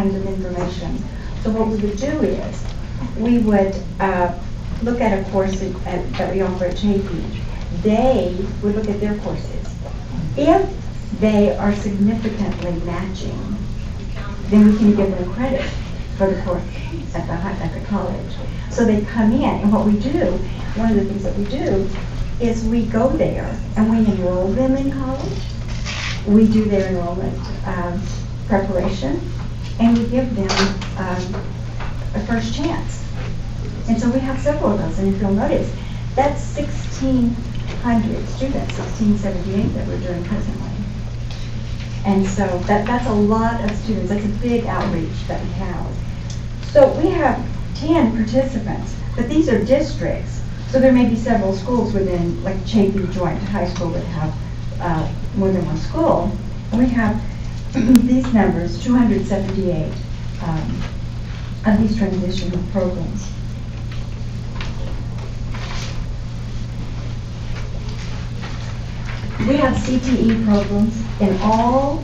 kinds of information. So what we would do is, we would look at a course that we offer at Chapin. They would look at their courses. If they are significantly matching, then we can give them credit for the course at the college. So they come in, and what we do, one of the things that we do, is we go there and we enroll them in college. We do their enrollment preparation, and we give them a first chance. And so we have several of those, and if you'll notice, that's 1,600 students, 1,678 that we're doing presently. And so that's a lot of students. That's a big outreach that we have. So we have 10 participants, but these are districts. So there may be several schools within, like Chapin Joint High School would have more than one school. And we have these numbers, 278 of these transitional programs. We have CTE programs in all,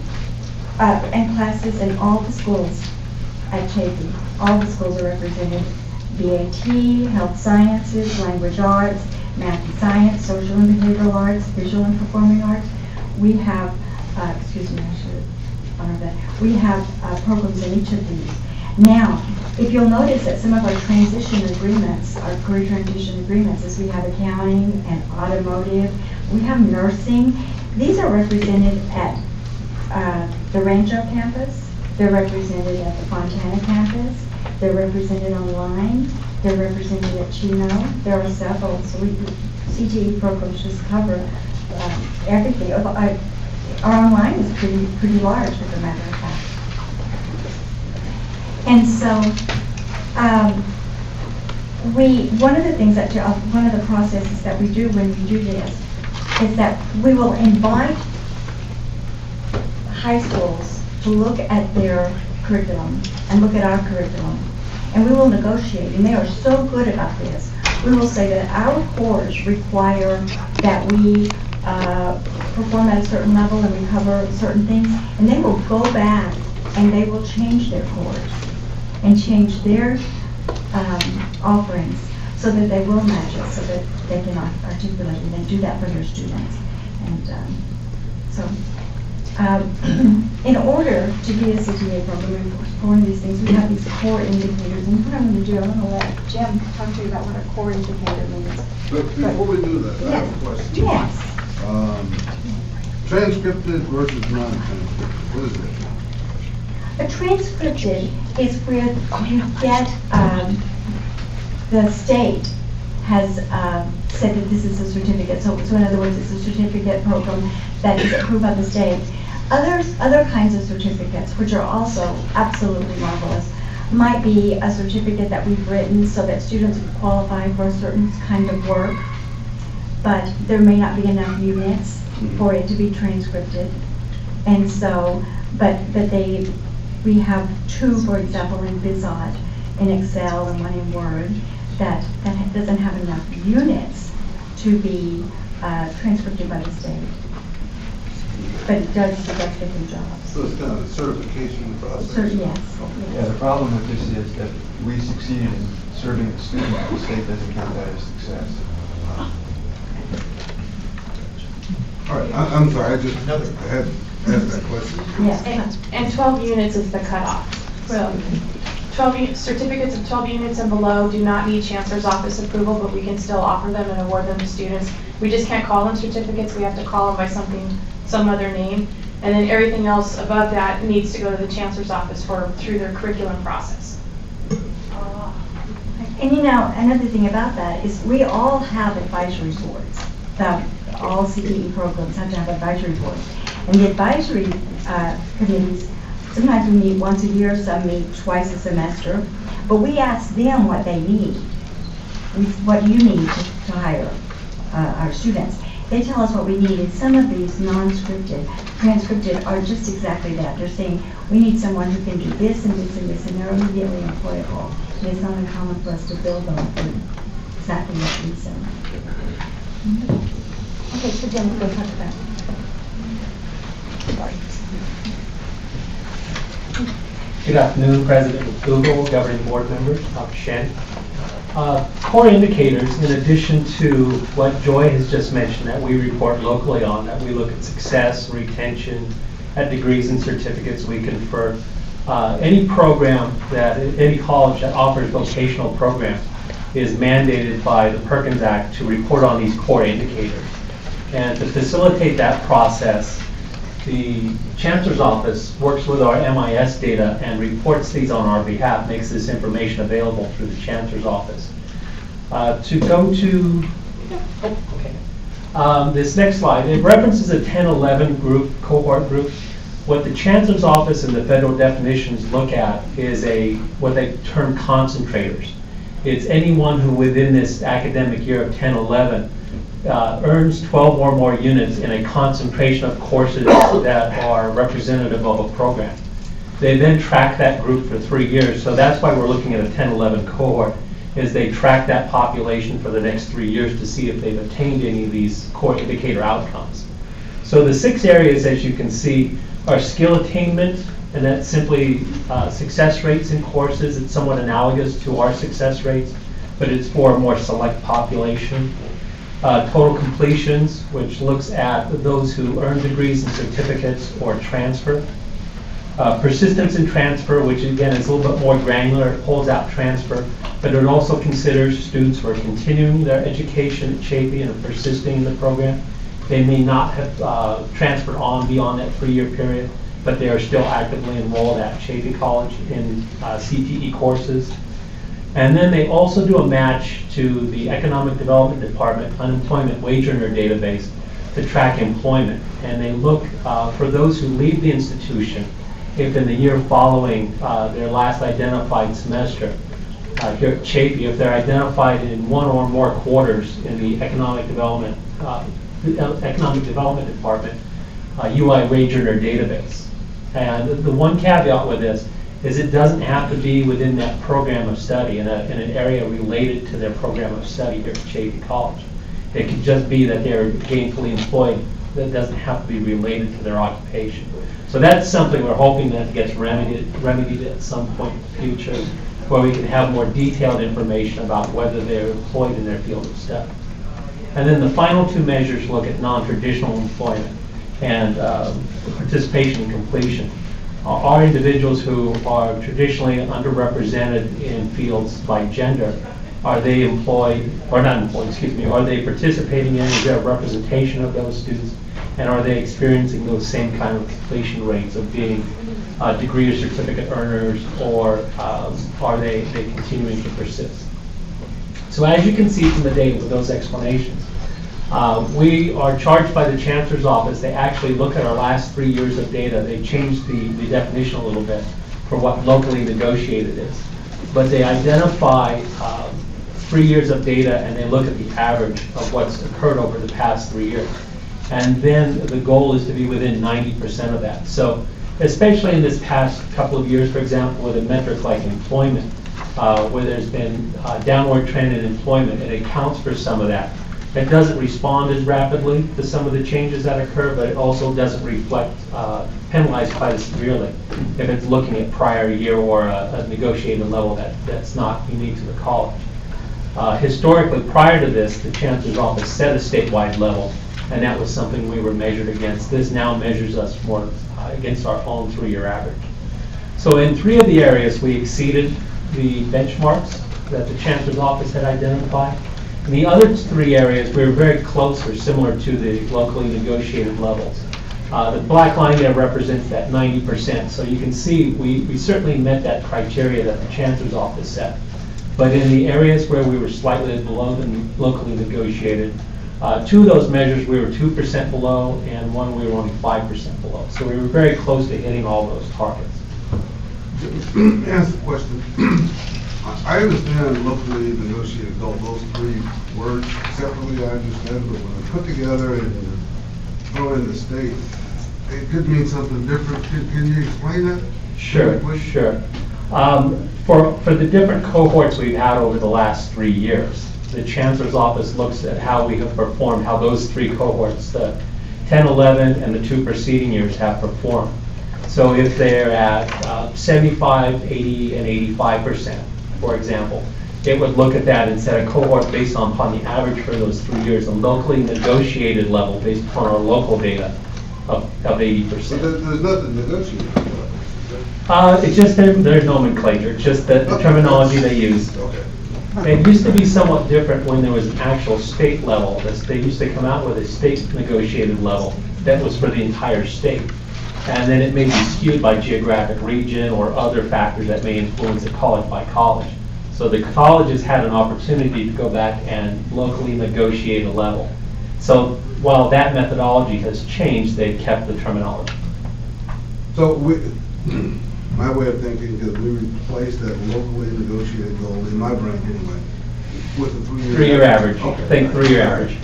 and classes in all the schools at Chapin. All the schools are represented. BAT, health sciences, language arts, math and science, social and behavioral arts, visual and performing arts. We have, excuse me, I should honor that. We have programs in each of these. Now, if you'll notice that some of our transition agreements, our career transition agreements, is we have accounting and automotive, we have nursing. These are represented at the Rancho campus. They're represented at the Fontana campus. They're represented online. They're represented at Chino. There are several. So CTE programs just cover everything. Our online is pretty large, as a matter of fact. And so, one of the things that, one of the processes that we do when we do this is that we will invite high schools to look at their curriculum and look at our curriculum. And we will negotiate, and they are so good about this. We will say that our cores require that we perform at a certain level and we cover certain things, and they will go back and they will change their cores and change their offerings so that they will match it, so that they can articulate it and do that for their students. And in order to be a CTA program for one of these things, we have these core indicators. And what I'm going to do, I'm going to let Jim talk to you about what a core indicator means. But before we do that, I have a question. Yes. Transcripted versus non-transcripted. What is it? A transcripted is where you get, the state has said that this is a certificate. So in other words, it's a certificate program that is approved by the state. Other kinds of certificates, which are also absolutely marvelous, might be a certificate that we've written so that students qualify for a certain kind of work, but there may not be enough units for it to be transcripted. And so, but we have two, for example, in Visage, in Excel, and one in Word, that doesn't have enough units to be transcripted by the state. But it does different jobs. So it's kind of a certification process? Yes. Yeah, the problem with this is that we succeeded in serving the student, the state doesn't count that as success. All right, I'm sorry, I had asked that question. Yes. And 12 units is the cutoff. So 12 certificates of 12 units and below do not need Chancellor's Office approval, but we can still offer them and award them to students. We just can't call them certificates. We have to call them by some other name. And then everything else above that needs to go to the Chancellor's Office through their curriculum process. And you know, another thing about that is we all have advisory boards. All CTE programs have to have advisory boards. And the advisory committees, sometimes we meet once a year, some meet twice a semester, but we ask them what they need, what you need to hire our students. They tell us what we need, and some of these non-scripted, transcripted are just exactly that. They're saying, we need someone who can do this and this and this, and they're immediately employable. And it's not uncommon for us to build them for exactly what we said. Okay, so Jen, we'll go talk about it. Good afternoon, President McDougall, governing board members, Dr. Shen. Core indicators, in addition to what Joy has just mentioned that we report locally on, that we look at success, retention, at degrees and certificates we confer. Any program any college that offers vocational programs is mandated by the Perkins Act to report on these core indicators. And to facilitate that process, the Chancellor's Office works with our MIS data and reports these on our behalf, makes this information available through the Chancellor's Office. This next slide, it references a 10-11 cohort group. What the Chancellor's Office and the federal definitions look at is what they term concentrators. It's anyone who within this academic year of 10-11 earns 12 or more units in a concentration of courses that are representative of a program. They then track that group for 3 years, so that's why we're looking at a 10-11 cohort, is they track that population for the next 3 years to see if they've attained any of these core indicator outcomes. So the 6 areas, as you can see, are skill attainment, and that's simply success rates in courses. It's somewhat analogous to our success rates, but it's for a more select population. Total completions, which looks at those who earn degrees and certificates or transfer. Persistence in transfer, which again is a little bit more granular, it pulls out transfer, but it also considers students who are continuing their education at Chaffey and are persisting in the program. They may not have transferred on beyond that 3-year period, but they are still actively enrolled at Chaffey College in CTE courses. And then they also do a match to the Economic Development Department Unemployment Wage Earner Database to track employment. And they look for those who leave the institution if in the year following their last identified semester here at Chaffey, if they're identified in 1 or more quarters in the Economic Development Department UI Wage Earner Database. And the one caveat with this is it doesn't have to be within that program of study in an area related to their program of study here at Chaffey College. It could just be that they're gainfully employed. That doesn't have to be related to their occupation. So that's something we're hoping that gets remedied at some point in the future, where we can have more detailed information about whether they're employed in their field of study. And then the final 2 measures look at non-traditional employment and participation and completion. Are individuals who are traditionally underrepresented in fields by gender, are they employed, or not employed, excuse me, are they participating in, is there a representation of those students, and are they experiencing those same kind of completion rates of being degree or certificate earners, or are they continuing to persist? So as you can see from the data with those explanations, we are charged by the Chancellor's Office. They actually look at our last 3 years of data. They changed the definition a little bit for what locally negotiated is. But they identify 3 years of data and they look at the average of what's occurred over the past 3 years. And then the goal is to be within 90% of that. So especially in this past couple of years, for example, with a metric like employment, where there's been a downward trend in employment, it accounts for some of that. It doesn't respond as rapidly to some of the changes that occur, but it also doesn't reflect, penalize quite as severely if it's looking at prior year or a negotiated level that's not unique to the college. Historically, prior to this, the Chancellor's Office set a statewide level, and that was something we were measured against. This now measures us more against our own 3-year average. So in 3 of the areas, we exceeded the benchmarks that the Chancellor's Office had identified. In the other 3 areas, we were very close or similar to the locally negotiated levels. The black line there represents that 90%. So you can see we certainly met that criteria that the Chancellor's Office set. But in the areas where we were slightly below the locally negotiated, 2 of those measures we were 2% below, and 1 we were only 5% below. So we were very close to hitting all those targets. Ask the question. I understand locally negotiated, those 3 words separately, I understand, but when they're put together and throw in the state, it could mean something different. Can you explain that? Sure. For the different cohorts we've had over the last 3 years, the Chancellor's Office looks at how we have performed, how those 3 cohorts, the 10, 11, and the 2 preceding years have performed. So if they're at 75, 80, and 85%, for example, it would look at that and set a cohort based upon the average for those 3 years, a locally negotiated level based upon our local data of But 80%. there's nothing negotiable about It's just their nomenclature, it's just the terminology they use. it. Okay. It used to be somewhat different when there was an actual state level. They used to come out with a state negotiated level that was for the entire state. And then it may be skewed by geographic region or other factors that may influence it college by college. So the colleges had an opportunity to go back and locally negotiate a level. So while that methodology has changed, they've kept the terminology. So my way of thinking is we replace that locally negotiated goal, in my brain anyway, with the 3-year. 3-year average, Okay. think 3-year average.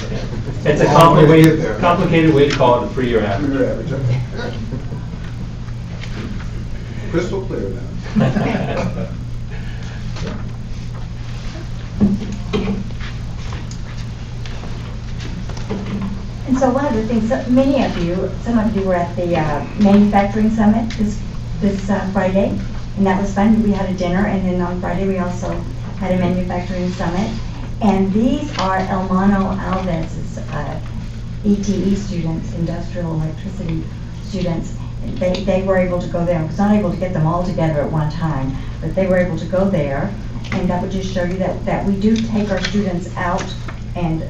It's a Long way to get there. complicated way to call it a 3-year average. 3-year average, okay. Crystal clear now. And so one of the things, many of you, some of you were at the manufacturing summit this Friday, and that was fun. We had a dinner, and then on Friday we also had a manufacturing summit. And these are Elmano Alves's ETE students, industrial electricity students. They were able to go there. I was not able to get them all together at one time, but they were able to go there. And that would just show you that we do take our students out and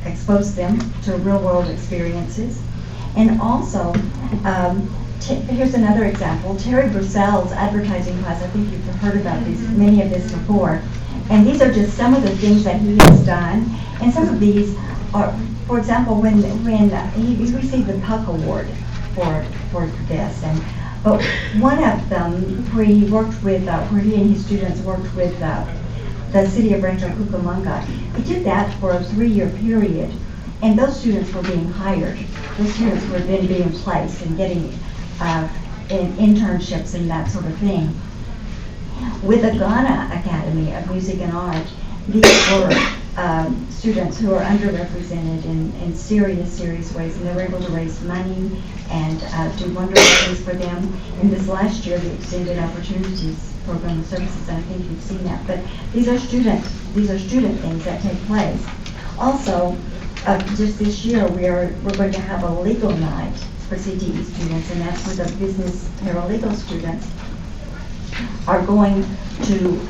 expose them to real-world experiences. And also, here's another example. Terry Brussel's advertising class, I think you've heard about many of this before. And these are just some of the things that he has done. And some of these are, for example, when he received the Puck Award for this. But one of them, where he worked with, where he and his students worked with the city of Rancho Cucamonga, he did that for a 3-year period, and those students were being hired. Those students were then being placed and getting in internships and that sort of thing. With the Ghana Academy of Music and Art, these were students who are underrepresented in serious ways, and they were able to raise money and do wonderful things for them. And this last year, the Extended Opportunities Program of Services, and I think you've seen that. But these are student things that take place. Also, just this year, we're going to have a legal night for CTE students, and that's where the business paralegal students are going to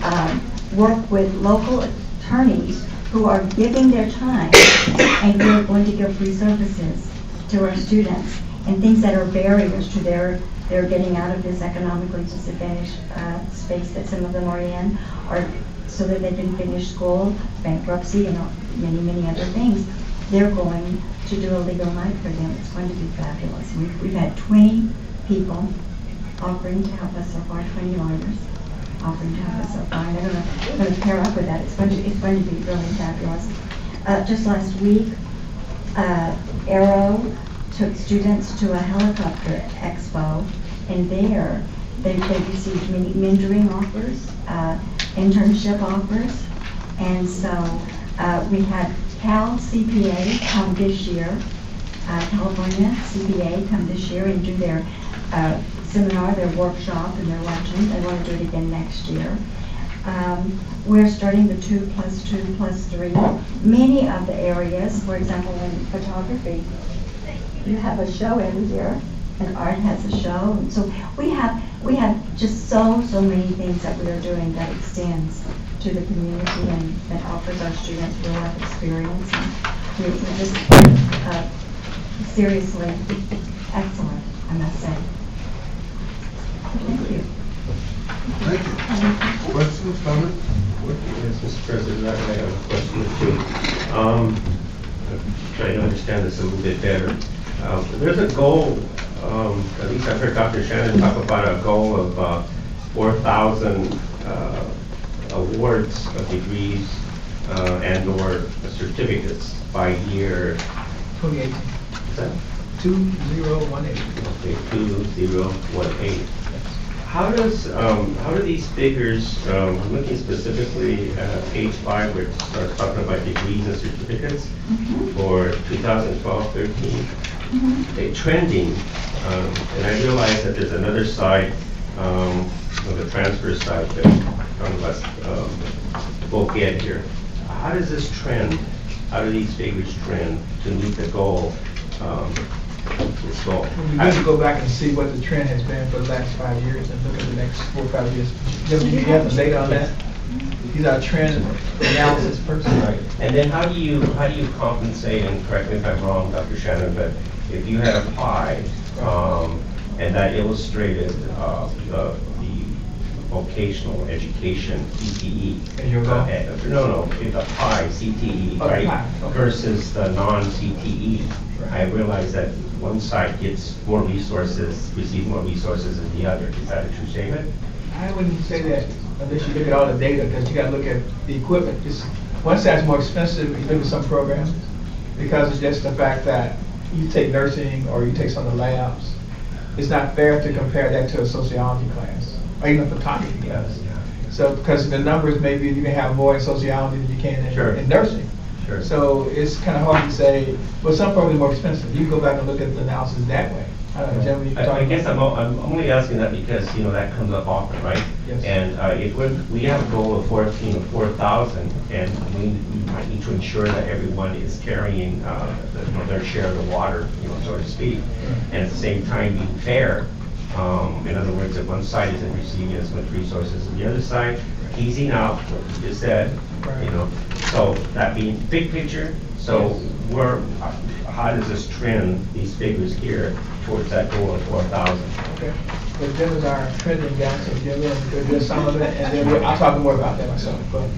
work with local attorneys who are giving their time, and we're going to give free services to our students, and things that are barriers to their getting out of this economically disadvantaged space that some of them are in, or so that they can finish school, bankruptcy, and many other things. They're going to do a legal night for them. It's going to be fabulous. We've had 20 people offering to help us so far, 20 lawyers offering to help us so far, and they're going to pair up with that. It's going to be really fabulous. Just last week, Arrow took students to a helicopter expo, and there they received many mentoring offers, internship offers, and so we had Cal CPA come this year, California CPA come this year and do their seminar, their workshop, and their luncheon. They want to do it again next year. We're starting the 2+2+3. Many of the areas, for example, in photography, you have a show every year, and art has a show. And so we have just so many things that we are doing that extends to the community and that offers our students real life experience. And we're just seriously excellent, I must say. Thank you. Thank you. Questions, comments? Yes, Mr. President, I have a question or two. I'm trying to understand this a little bit better. There's a goal, at least I've heard Dr. Shannon talk about a goal of 4,000 awards of degrees and/or certificates by year. 2018. Is that? 2018. Okay, 2018. How do these figures, I'm looking specifically at page 5 where it starts talking about degrees and certificates for 2012-13. They're trending And I realize that there's another side, on the transfer side, that some of us both get here. How does this trend, how do these figures trend to meet the goal, this goal? We need to go back and see what the trend has been for the last 5 years and look at the next 4 or 5 years. Do you have the data on that? These are trend analysis person. Right. And then how do you compensate, and correct me if I'm wrong, Dr. Shannon, but if you had a pie, and that illustrated the vocational education, CTE. And your goal? No, it's a pie, CTE, Oh, right? pie, okay. Versus the non-CTE. I realize that one side gets more resources, receives more resources than the other. Is that a true statement? I wouldn't say that unless you look at all the data, because you gotta look at the equipment. One side's more expensive if you look at some programs, because it's just the fact that you take nursing or you take some of the labs. It's not fair to compare that to a sociology class, or even a photography class. So, because the numbers, maybe you can have more in sociology than you can in nursing. Sure. So it's kind of hard to say, well, some programs are more expensive. You can go back and look at the analysis that way. I don't know, Jim, you can talk I guess about- I'm only asking that because, that comes up often, right? Yes. And if we have a goal of 4,000, and we might need to ensure that everyone is carrying their share of the water, so to speak, and at the same time being fair. In other words, if one side isn't receiving as much resources as the other side, teasing out what you just said, So that being big picture, so how does this trend, these figures here, towards that goal of 4,000? Okay, but Jim is our trending guy, so Jim will do some of it, and then I'll talk more about that myself, but.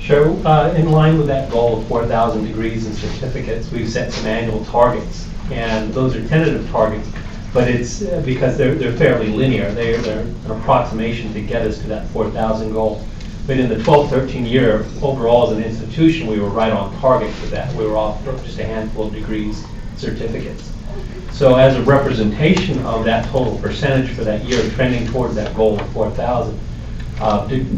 Sure. In line with that goal of 4,000 degrees and certificates, we've set some annual targets, and those are tentative targets, but it's because they're fairly linear. They're an approximation to get us to that 4,000 goal. But in the 12-13 year, overall as an institution, we were right on target for that. We were off for just a handful of degrees, certificates. So as a representation of that total percentage for that year, trending towards that goal of 4,000,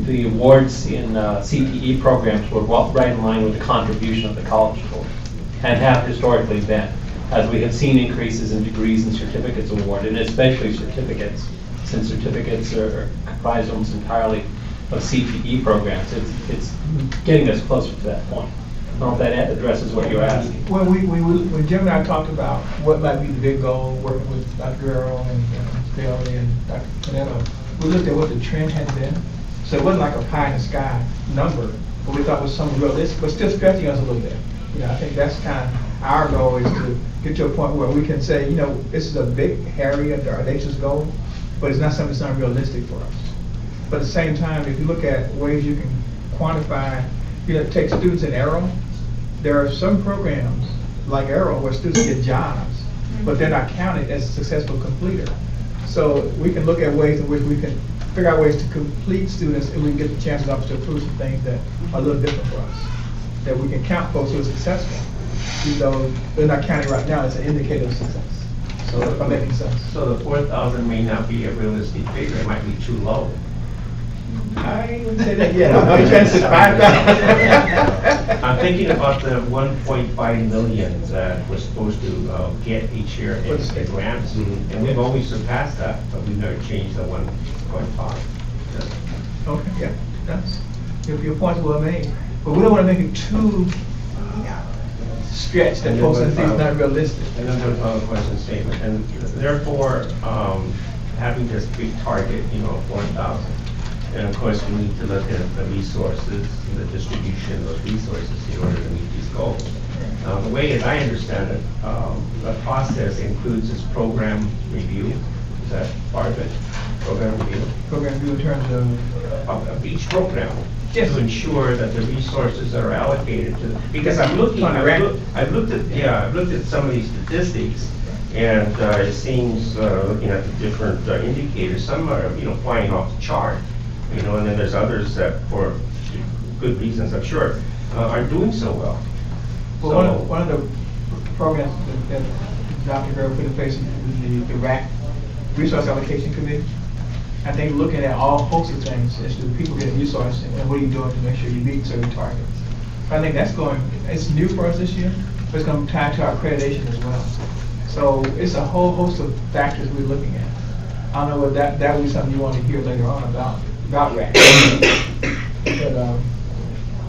the awards in CTE programs were right in line with the contribution of the college total, and have historically been, as we have seen increases in degrees and certificates awarded, and especially certificates, since certificates are comprised almost entirely of CTE programs. It's getting us closer to that point. I don't know if that addresses what you're asking. Well, when Jim and I talked about what might be the big goal, working with Dr. Earl and Bailey and Dr. Panetta, we looked at what the trend had been. So it wasn't like a pie in the sky number, but we thought was something realistic, but still stretching us a little bit. I think that's kind of our goal, is to get to a point where we can say, this is a big, hairy, audacious goal, but it's not something that's unrealistic for us. But at the same time, if you look at ways you can quantify, take students in Arrow, there are some programs like Arrow where students get jobs, but they're not counted as a successful completer. So we can look at ways in which we can figure out ways to complete students, and we can get the chances up to approve some things that are a little different for us. That we can count folks who are successful, even though they're not counted right now as an indicator of success. So if I'm making sense. So the 4,000 may not be a realistic figure, it might be too low. I wouldn't say that yet. I'm trying to say 5,000. I'm thinking about the 1.5 million that we're supposed to get each year in the grants, and we've always surpassed that, but we've never changed the 1.5. Okay, yeah, that's, your point's well made. But we don't want to make it too stretched that folks think it's not realistic. And then there's another question statement, and therefore, having this big target, 4,000. And of course, we need to look at the resources, the distribution of those resources in order to meet these goals. The way, as I understand it, the process includes this program review. Is that part of it? Program review? Program review in terms Of each program. Yes. To ensure that the resources that are allocated to, because I've looked at some of these statistics, and it seems, looking at the different indicators, some are, flying off the chart. And then there's others that, for good reasons, I'm sure, aren't doing so well. Well, one of the programs that Dr. Gerber put in place is the RAC, Resource Allocation Committee. I think looking at all hosts of things as to people getting resources and what are you doing to make sure you meet certain targets. So I think it's new for us this year, but it's going to tie to our accreditation as well. So it's a whole host of factors we're looking at. I don't know what that will be something you want to hear later on about RAC. But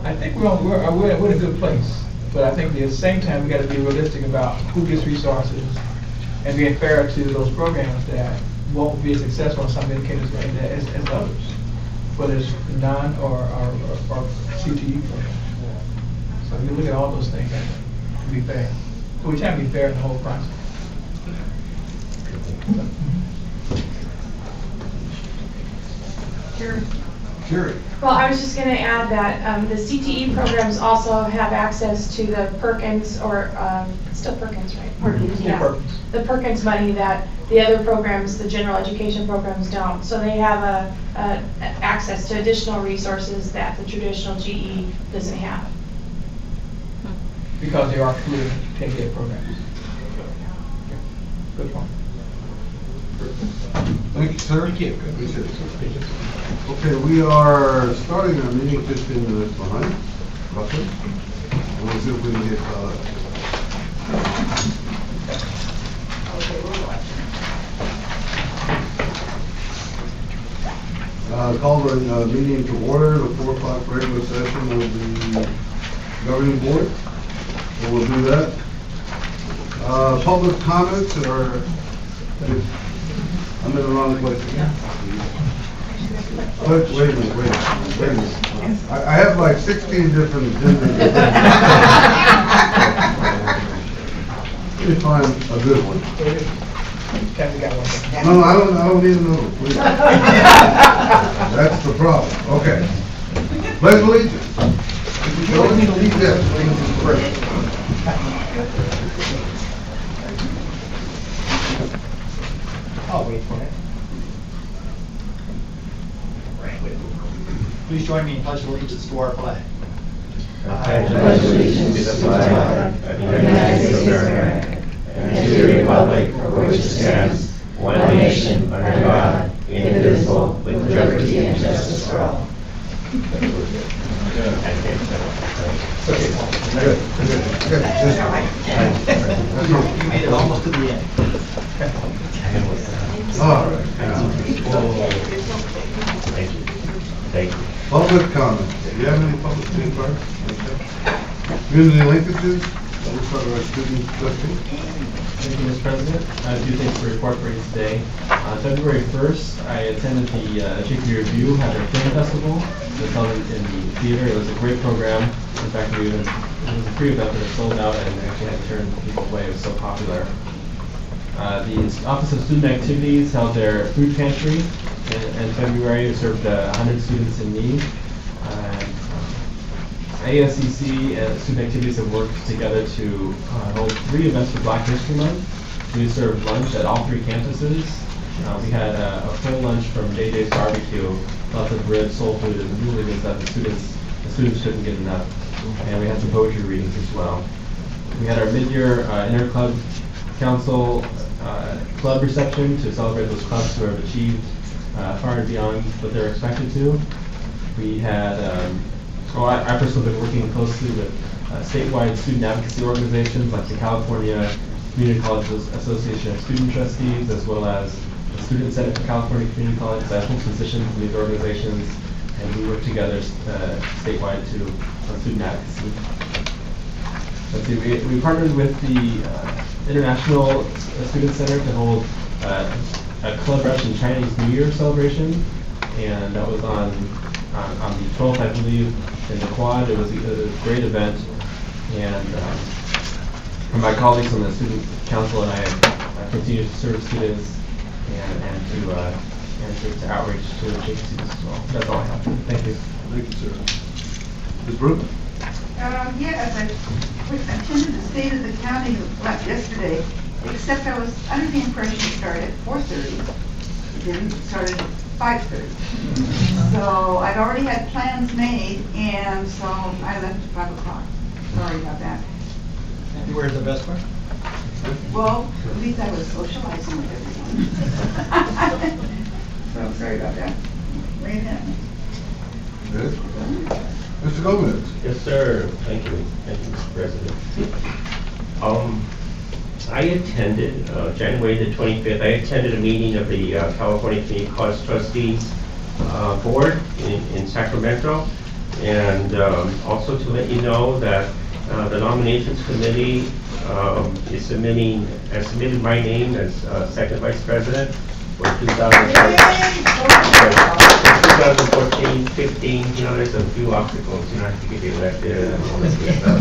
I think we're in a good place. But I think at the same time, we got to be realistic about who gets resources and being fair to those programs that won't be as successful in some indicators as others, whether it's non or CTE programs. So we look at all those things to be fair. We try to be fair in the whole process. Sherry? Well, I was just going to add that the CTE programs also have access to the Perkins, or still Perkins, right? Perkins, Yeah. Perkins. The Perkins money that the other programs, the general education programs, don't. So they have access to additional resources that the traditional GE doesn't have. Because they are through 10-year programs. Good point. Thank you, sir. Thank you. Appreciate it. Okay, we are starting our meeting 15 minutes behind, roughly. And we'll see if we can get caught up. Call the meeting to order, the 4 o'clock regular session of the governing board. So we'll do that. Public comments are, I'm in the wrong place. Wait a minute. I have like 16 different agendas. Let me find a good one. Kathy got one. No, I don't need another one, please. That's the problem. Okay. Pledge allegiance. Yes. I'll wait for it. Please join me in pledging allegiance to our flag. I pledge allegiance to the flag of the United States of America and to the republic for which it stands, one nation, under God, indivisible, with liberty and justice for all. You made it almost to the end. All right. Thank you. Thank you. Public comment. Do you have any public feedback? Okay. Community linkages. We'll start with our student trustee. Thank you, Mr. President. I have 2 things to report for you today. On February 1st, I attended the Chiefly Review, had their film festival. It was held in the theater. It was a great program. In fact, it was a free event, but it sold out and actually had to turn people away. It was so popular. The Office of Student Activities held their food pantry in February. It served 100 students in need. ASCC and Student Activities have worked together to hold 3 events for Black History Month. We served lunch at all 3 campuses. We had a full lunch from JJ's Barbecue, lots of ribs, soul food, and really good stuff. The students couldn't get enough. And we had some poetry readings as well. We had our mid-year inter-club council club reception to celebrate those clubs who have achieved far and beyond what they're expected to. We had I personally have been working closely with statewide student advocacy organizations like the California Community Colleges Association of Student Trustees, as well as the Student Senate for California Community Colleges. I hold positions in these organizations, and we work together statewide on student advocacy. Let's see, we partnered with the International Student Center to hold a Club Russian Chinese New Year celebration, and that was on the 12th, I believe, in the Quad. It was a great event, and my colleagues on the Student Council and I continue to serve students and to outreach to educate students as well. That's all I have. Thank you. Thank you, sir. Ms. Brooke? Yes, I attended the State of the County yesterday, except I was under the impression it started at 4:30. It didn't, it started at 5:30. So I'd already had plans made, and so I left at 5 o'clock. Sorry about that. And where's the best one? Well, at least I was socializing with everyone. So sorry about that. Wait a minute. Yes. Mr. Gomez? Yes, sir. Thank you. Thank you, Mr. President. I attended, January the 25th, I attended a meeting of the California Community College Trustees Board in Sacramento. And also to let you know that the nominations committee has submitted my name as second vice president for 2014-15. You know, there's a few obstacles, you know, I have to get elected and all that good stuff.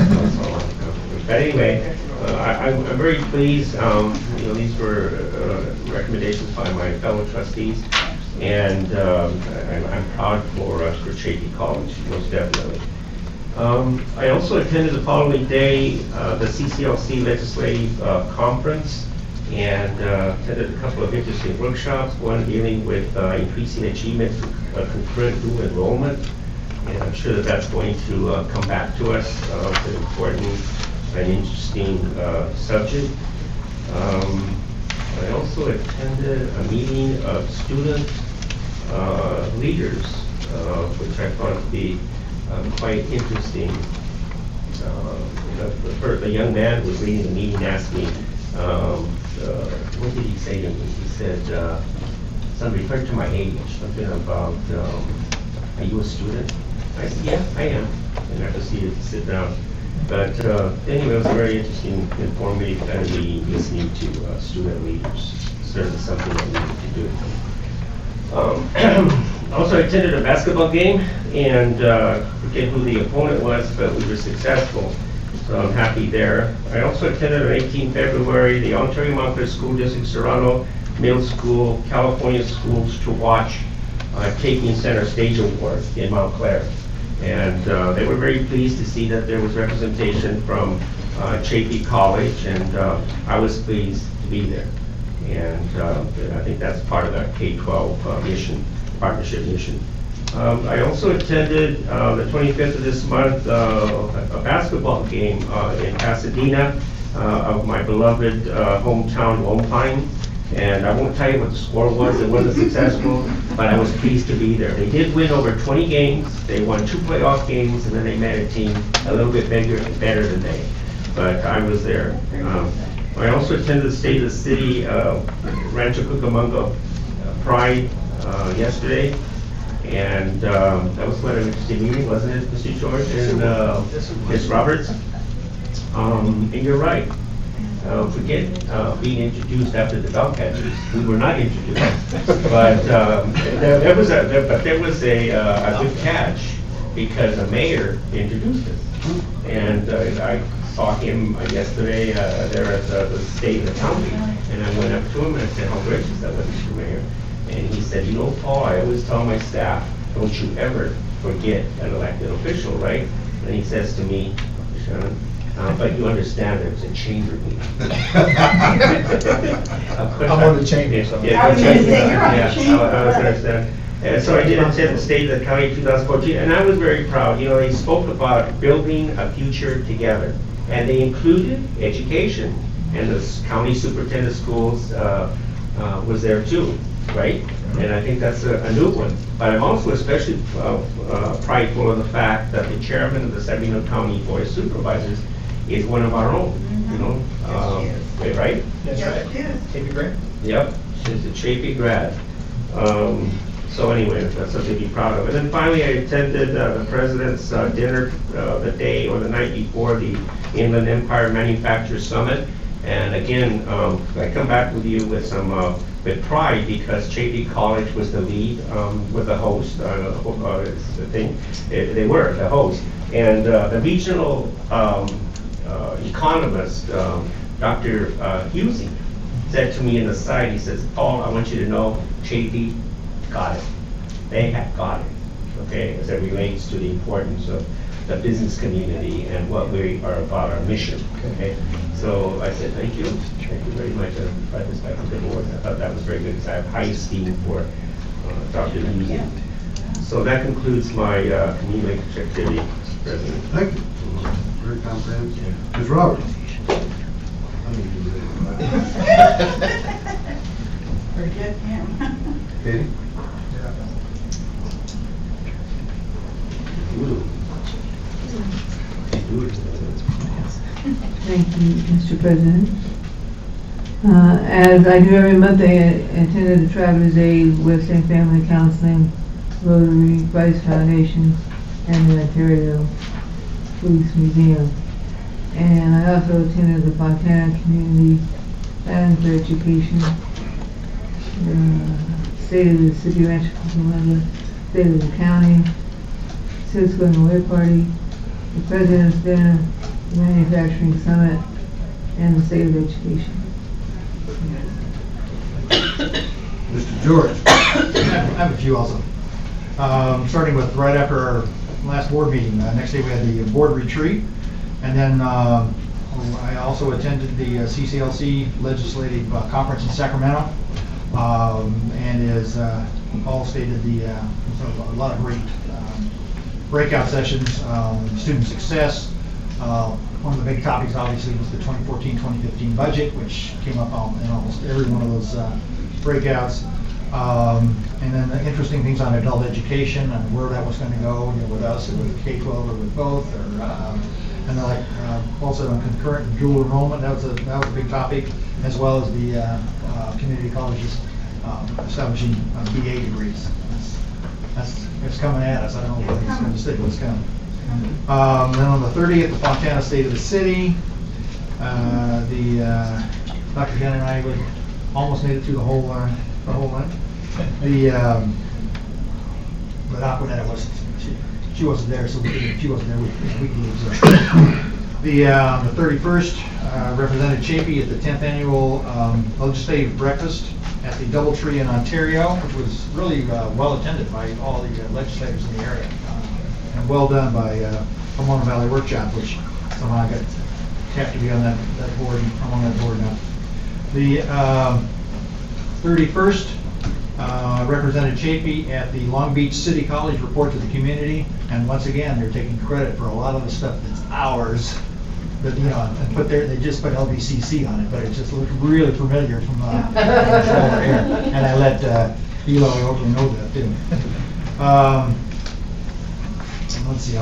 But anyway, I'm very pleased. You know, these were recommendations by my fellow trustees, and I'm proud for Chaffey College, most definitely. I also attended the following day the CCLC Legislative Conference, and attended a couple of interesting workshops, one dealing with increasing achievement through concurrent dual enrollment, and I'm sure that that's going to come back to us. It's an important and interesting subject. I also attended a meeting of student leaders, which I thought would be quite interesting. The young man who was leading the meeting asked me, what did he say to me? He said, something referred to my age, something about, are you a student? I said, yeah, I am. And I proceeded to sit down. But anyway, it was a very interesting, informative kind of meeting, listening to student leaders. Certainly something that we need to do. Also, I attended a basketball game, and forget who the opponent was, but we were successful. So I'm happy there. I also attended on 18 February the Ontario Montclair School District Serrano Middle School California Schools to Watch Taking Center Stage Award in Montclair. And they were very pleased to see that there was representation from Chaffey College, and I was pleased to be there. And I think that's part of that K-12 mission, partnership mission. I also attended the 25th of this month a basketball game in Pasadena of my beloved hometown Lone Pine. And I won't tell you what the score was. It wasn't successful, but I was pleased to be there. They did win over 20 games. They won 2 playoff games, and then they met a team a little bit better than they. But I was there. I also attended the State of the City Rancho Cucamonga Pride yesterday. And that was quite an interesting meeting, wasn't it, Mr. George and Ms. Roberts? And you're right. Forget being introduced after the dog catchers. We were not introduced, but there was a good catch because the mayor introduced us, and I saw him yesterday there at the State of the County, and I went up to him and I said, "How gracious that was, Mr. Mayor." And he said, "You know, Paul, I always tell my staff, don't you ever forget an elected official, right?" And he says to me, "Shannon, but you understand there's a chamber meeting." I'm on the chamber, so. Yeah, I was gonna say, you're on the yeah, chamber. I was gonna say. And so I did attend the State of the County 2014, and I was very proud. You know, they spoke about building a future together, and they included education, and the county superintendent of schools was there too, right? And I think that's a new one. But I'm also especially prideful of the fact that the chairman of the Sacramento County Board of Supervisors is one of our own, you know? Right? That's Yes, right. it is. Take a break. Yep, she's a Chaffey grad. So anyway, that's something to be proud of. And then finally, I attended the president's dinner the day or the night before the Inland Empire Manufacturers Summit. And again, I come back with you with some with pride because Chaffey College was the lead, with the host. They were the host, and the regional economist, Dr. Husey, said to me in the side, he says, "Paul, I want you to know, Chaffey got it. They have got it, okay, as it relates to the importance of the business community and what we are about, our mission, okay?" So I said, thank you very much. I brought this back to the board. I thought that was very good because I have high esteem for Dr. Husey. So that concludes my community activity, Mr. President. Thank you. Very comprehensive. Ms. Roberts? Let me do that. Forget him. Katie? Thank you, Mr. President. As I do every month, I attended the Travelers Aid, West End Family Counseling, Rotary, Price Foundation, and the Ontario Police Museum. And I also attended the Fontana Community Islands for Education, State of the City Rancho Cucamonga, State of the County, Cisco and Away Party, the President's Dinner, the Manufacturing Summit, and the State of Education. Mr. George. I have a few also. Starting with right after our last board meeting, next day we had the board retreat. And then I also attended the CCLC Legislative Conference in Sacramento. And as Paul stated, a lot of great breakout sessions, student success. One of the big topics obviously was the 2014-2015 budget, which came up in almost every one of those breakouts. And then the interesting things on adult education and where that was going to go, with us or with K-12 or with both, and then like also on concurrent and dual enrollment, that was a big topic, as well as the community colleges establishing BA degrees. It's coming at us. I don't know if it's going to stick, but it's coming. Then on the 30th, the Fontana State of the City, Dr. Jen and I almost made it through the whole line. But Aquanetta wasn't. She wasn't there, so she wasn't there. We could lose her. The 31st, Representative Chapey at the 10th annual legislative breakfast at the Doubletree in Ontario, which was really well attended by all the legislators in the area, and well done by Pomona Valley Workshop, which somehow I got tapped to be on that board. I'm on that board now. The 31st, Representative Chapey at the Long Beach City College report to the community, and once again they're taking credit for a lot of the stuff that's ours. But they just put LBCC on it, but it just looked really familiar from over here. And I let Eli Oakley know that too. Let's see, I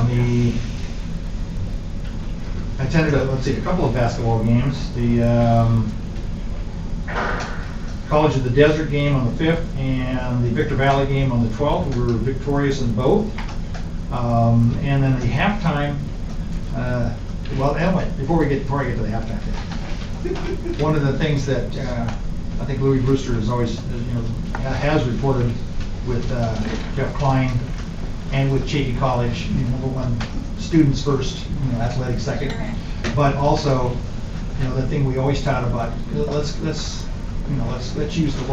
attended a couple of basketball games. The College of the Desert game on the 5th and the Victor Valley game on the 12th. We were victorious in both. And then the halftime. Well, anyway, before I get to the halftime thing, one of the things that I think Louis Brewster has always, has reported with Jeff Klein and with Chapey College, number one, students first, athletics second, but also, the thing we always taught about, let's use the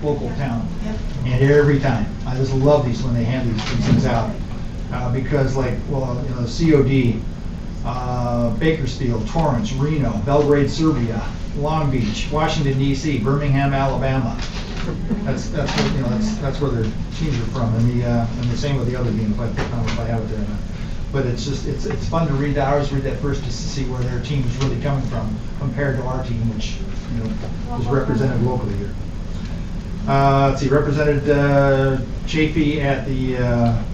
local talent. And every time, I just love these when they hand these things out, because the COD. Bakersfield, Torrance, Reno, Belgrade, Serbia, Long Beach, Washington D.C., Birmingham, Alabama. That's where their teams are from, and the same with the other game if I have it there. But it's fun to read ours, read that first just to see where their team is really coming from compared to our team, which is represented locally here. Let's see, Represented Chapey at the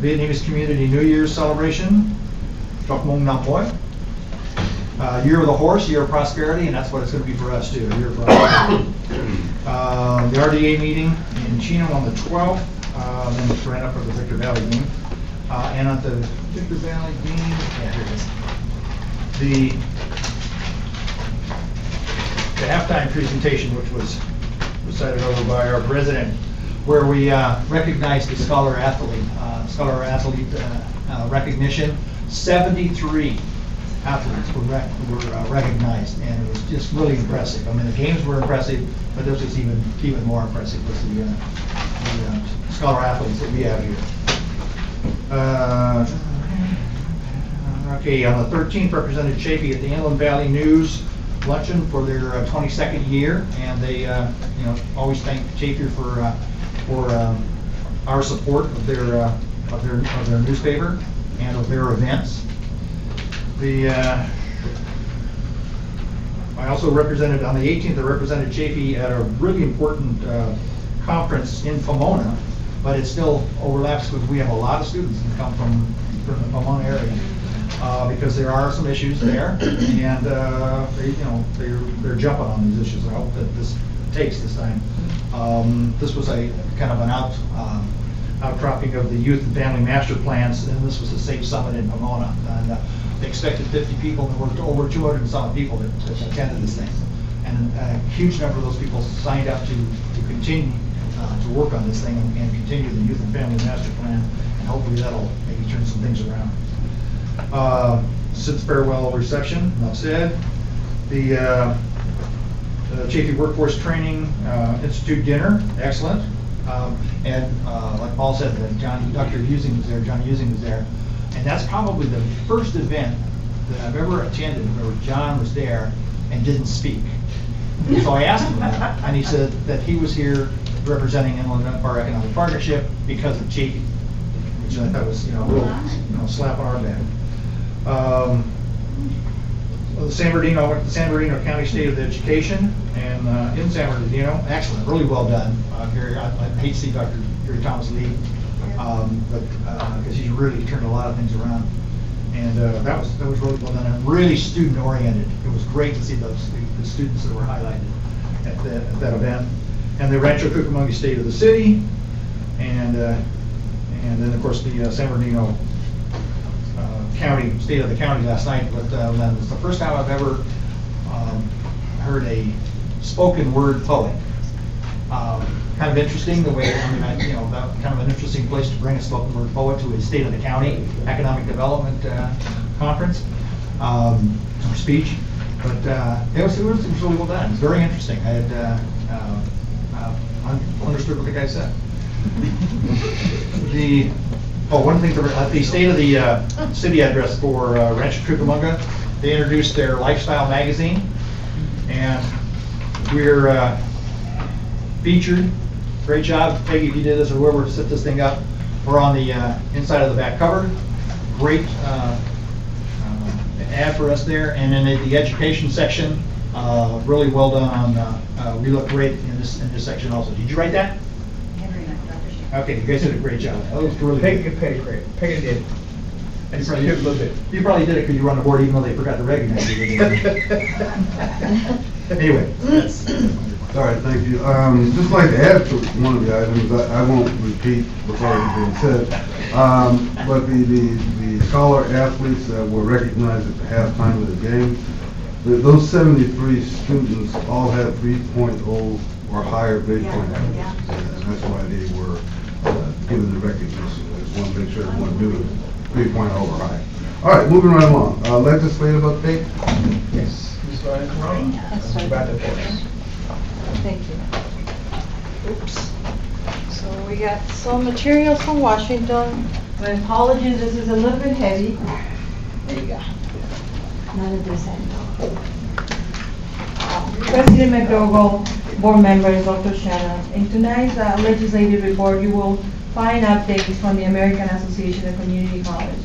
Vietnamese Community New Year's celebration. Chok Mong Nam Moi. Year of the Horse, Year of Prosperity, and that's what it's going to be for us too, Year of Prosperity. The RDA meeting in Chino on the 12th, then it's right up for the Victor Valley game. And at the Victor Valley game, here it is. The halftime presentation, which was recited over by our president, where we recognized the scholar athlete recognition. 73 athletes were recognized, and it was just really impressive. I mean, the games were impressive, but this was even more impressive was the scholar athletes that we have here. Okay, on the 13th, Representative Chapey at the Inland Valley News luncheon for their 22nd year, and they always thank Chapey for our support of their newspaper and of their events. I also represented, on the 18th, I represented Chapey at a really important conference in Pomona, but it still overlaps because we have a lot of students that come from the Pomona area, because there are some issues there, and they're jumping on these issues. I hope that this takes this time. This was a kind of an outcropping of the youth and family master plans, and this was a safe summit in Pomona. And they expected 50 people, and there were over 200 and some people that attended this thing. And a huge number of those people signed up to continue to work on this thing and continue the youth and family master plan, and hopefully that'll maybe turn some things around. Since farewell reception, enough said. The Chafee Workforce Training Institute dinner, excellent. And like Paul said, Dr. Using was there, John Using was there. And that's probably the first event that I've ever attended where John was there and didn't speak. So I asked him about it, and he said that he was here representing Inland Empire Economic Partnership because of Chafee, which I thought was, a real, slap on our back. The San Bernardino County State of Education, and in San Bernardino, excellent, really well done. I hate to see Dr. Gary Thomas leave, but because he's really turned a lot of things around, and that was really well done and really student oriented. It was great to see the students that were highlighted at that event, and the Rancho Cucamonga State of the City, and then of course the San Bernardino County, State of the County last night. But then it's the first time I've ever heard a spoken word poet. Kind of interesting the way, that kind of an interesting place to bring a spoken word poet to a State of the County Economic Development conference or speech. But it was really well done. It was very interesting. I had understood what the guy said. One thing, the State of the City address for Rancho Cucamonga, they introduced their lifestyle magazine, and we're featured. Great job, Peggy, if you did this, or whoever set this thing up. We're on the inside of the back cover. Great ad for us there, and in the education section, really well done on. We look great in this section also. Did you write that? Okay, you guys did a great job. That was really Peggy good. paid great. Peggy did. And You you probably did a little bit. probably did it because you were on the board even though they forgot to recognize you. Anyway, that's. All right, thank you. Just like to add to one of the items, I won't repeat what's already been said, but the scholar athletes that were recognized at the halftime of the game, those 73 students all had 3.0 or higher grade point averages, and that's why they were given the recognition. I just want to make sure everyone knew it, 3.0 or higher. All right, moving right along. Legislative update. Yes. Ms. Ryan Corona. Yes, sir. About the course. Thank you. Oops. So we got some materials from Washington. My apologies, this is a little bit heavy. There you go. None of this end. President McDougall, board members, Dr. Shannon. In tonight's legislative report, you will find updates from the American Association of Community College,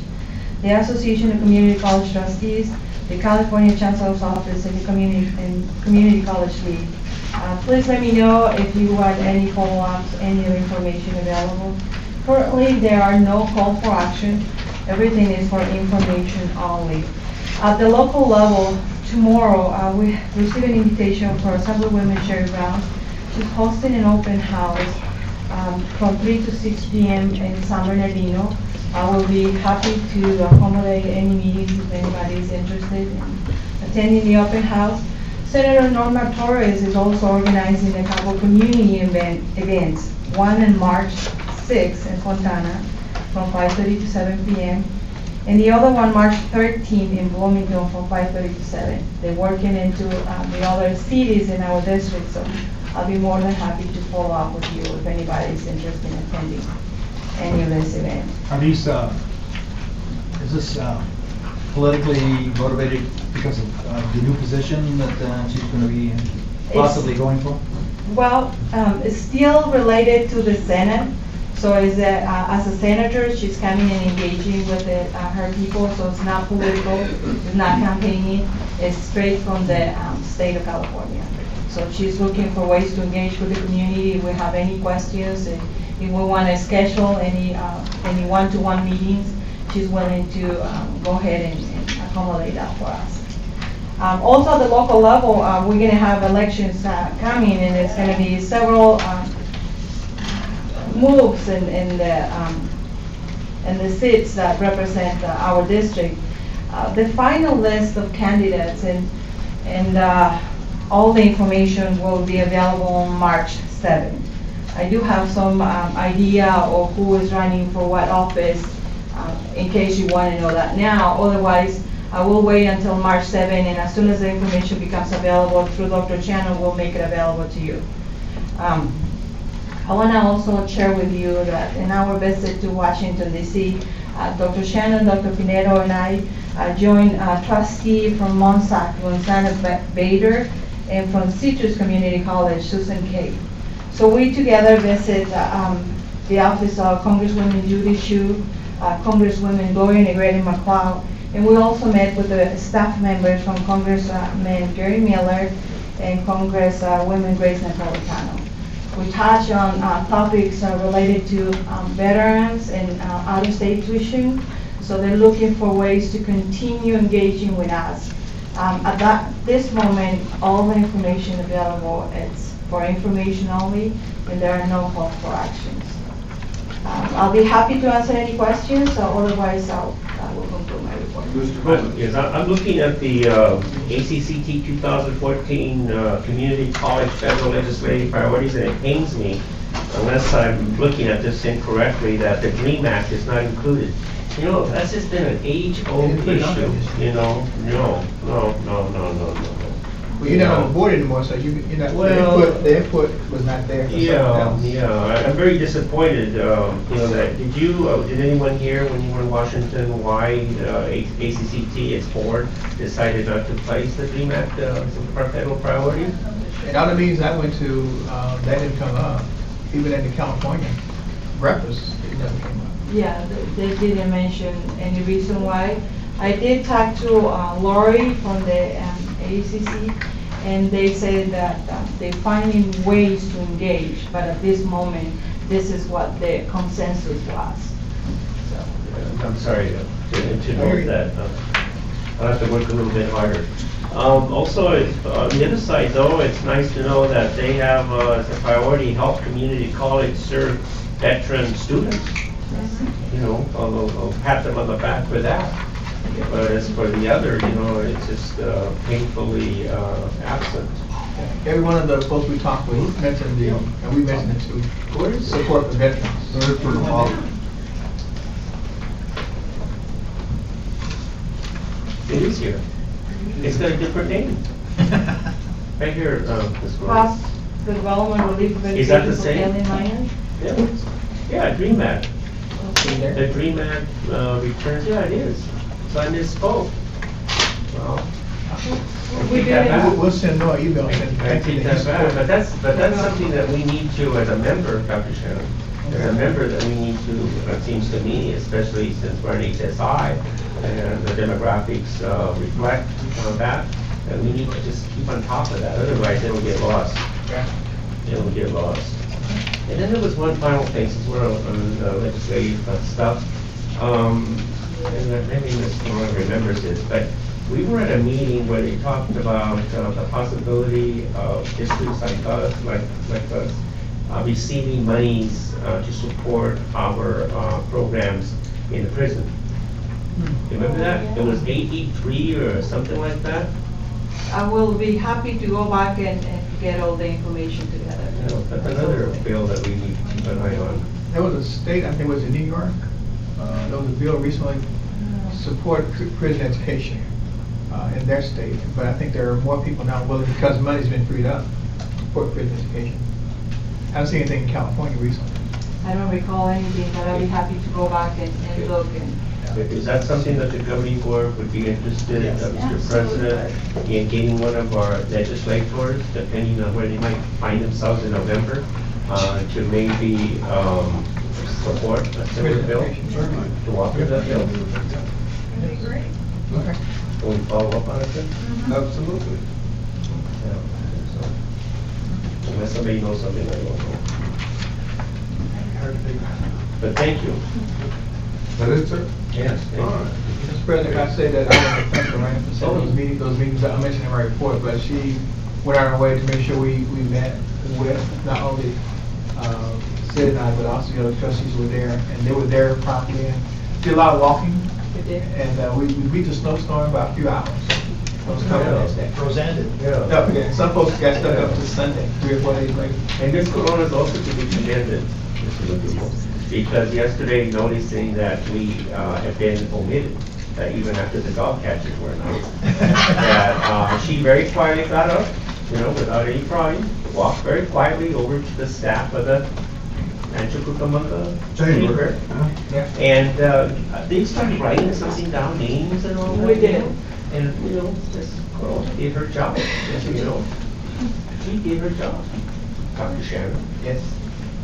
the Association of Community College Trustees, the California Chancellor's Office, and the Community College League. Please let me know if you want any follow-ups, any new information available. Currently, there are no calls for action. Everything is for information only. At the local level, tomorrow, we received an invitation for Assemblywoman Sherry Brown. She's hosting an open house from 3 to 6 p.m. in San Bernardino. I will be happy to accommodate any meetings if anybody is interested in attending the open house. Senator Norma Torres is also organizing a couple community events, one on March 6th in Fontana from 5:30 to 7 p.m. and the other one March 13th in Bloomington from 5:30 to 7. They're working into the other cities in our district, so I'll be more than happy to follow up with you if anybody is interested in attending any of these events. Are these, is this politically motivated because of the new position that she's going to be possibly going for? Well, it's still related to the Senate. So as a senator, she's coming and engaging with her people, so it's not political, it's not campaigning, it's straight from the state of California. So she's looking for ways to engage with the community. If we have any questions, if we want to schedule any one-to-one meetings, she's willing to go ahead and accommodate that for us. Also at the local level, we're gonna have elections coming, and there's gonna be several moves in the seats that represent our district. The final list of candidates and all the information will be available on March 7th. I do have some idea of who is running for what office, in case you want to know that now. Otherwise, I will wait until March 7th, and as soon as the information becomes available through Dr. Shannon, we'll make it available to you. I want to also share with you that in our visit to Washington, D.C., Dr. Shannon, Dr. Pinedo, and I joined a trustee from Monsac, Gonzalo Bader, and from Citrus Community College, Susan Kay. So we together visit the office of Congresswoman Judy Shu, Congresswoman Gloria Negrete-McLeod, and we also met with the staff members from Congressman Gary Miller and Congresswoman Grace Napolitano. We touched on topics related to veterans and out-of-state tuition. So they're looking for ways to continue engaging with us. At this moment, all the information available is for information only, and there are no calls for actions. I'll be happy to answer any questions, or otherwise I will conclude my report. Yes, I'm looking at the ACCT 2014 Community College Federal Legislative Priorities, and it pains me, unless I'm looking at this incorrectly, that the DREAM Act is not included. You know, that's just been an age-old issue, you know? No. Well, you're not on the board anymore, so you're not, Well, the input was not there for something else. I'm very disappointed, you know, that, did anyone hear when you were in Washington why ACCT, its board, decided not to place the DREAM Act as a federal priority? And all the meetings I went to, that didn't come up, even in the California breakfast, it never came up. Yeah, they didn't mention any reason why. I did talk to Lori from the ACC, and they said that they're finding ways to engage, but at this moment, this is what the consensus was. So. I'm sorry to note that. I'll have to work a little bit harder. Also, on the other side though, it's nice to know that they have as a priority help community college serve veteran students. You know, I'll pat them on the back for that. But as for the other, you know, it's just painfully absent. Every one of the folks we talked with mentioned and we mentioned it too, support the veterans. Serve for the public. It is here. It's got a different name. Right here, Ms. Rose. Cost Development Relief of Is that the Education for same? Alien Minors? Yeah, DREAM Act. there? The DREAM Act returns, yeah, it is. So I misspoke. Well, I take that back. We'll send Noah email. I take that back, but that's something that we need to, as a member, Dr. Shannon, as a member that we need to, it seems to me, especially since we're an HSI, and the demographics reflect on that, and we need to just keep on top of that, otherwise it'll get lost. It'll get lost. And then there was one final thing, since we're on legislative stuff, and maybe Ms. Moore remembers this, but we were at a meeting where they talked about the possibility of districts like us, receiving monies to support our programs in the prison. You remember that? It was 83 or something like that? I will be happy to go back and get all the information together. You know, that's another bill that we need to keep an eye on. There was a state, I think it was in New York, there was a bill recently support prison education in their state, but I think there are more people now willing, because money's been freed up, support prison education. I haven't seen anything in California recently. I don't recall anything, but I'll be happy to go back and look and. Is that something that the governing board would be interested, Mr. President, in getting one of our legislators, depending on where they might find themselves in November, to maybe support a similar bill? To offer that bill? Okay. Can we follow up on it then? Absolutely. Yeah, so, unless somebody knows something I don't know. But thank you. That is, sir? Yes, thank All you. right. President, can I say that I want to thank Lorraine for setting those meetings, I mentioned in my report, but she went out of her way to make sure we met with not only, Sid and I, but also the other trustees were there, and they were there properly, and did a lot of walking. And we beat the snowstorm by a few hours. Roseanne did. Yeah, some folks got stuck up to Sunday, 3 or 4 days later. And this corona is also to be commended, Mr. Lucumo, because yesterday noticing that we have been omitted, even after the dog catchers were announced, that she very quietly got up, without any crying, walked very quietly over to the staff of the Rancho Cucamonga chamber, and they started writing something down, names and all that. We did. And, this girl did her job, she did her job, Dr. Shannon. Yes.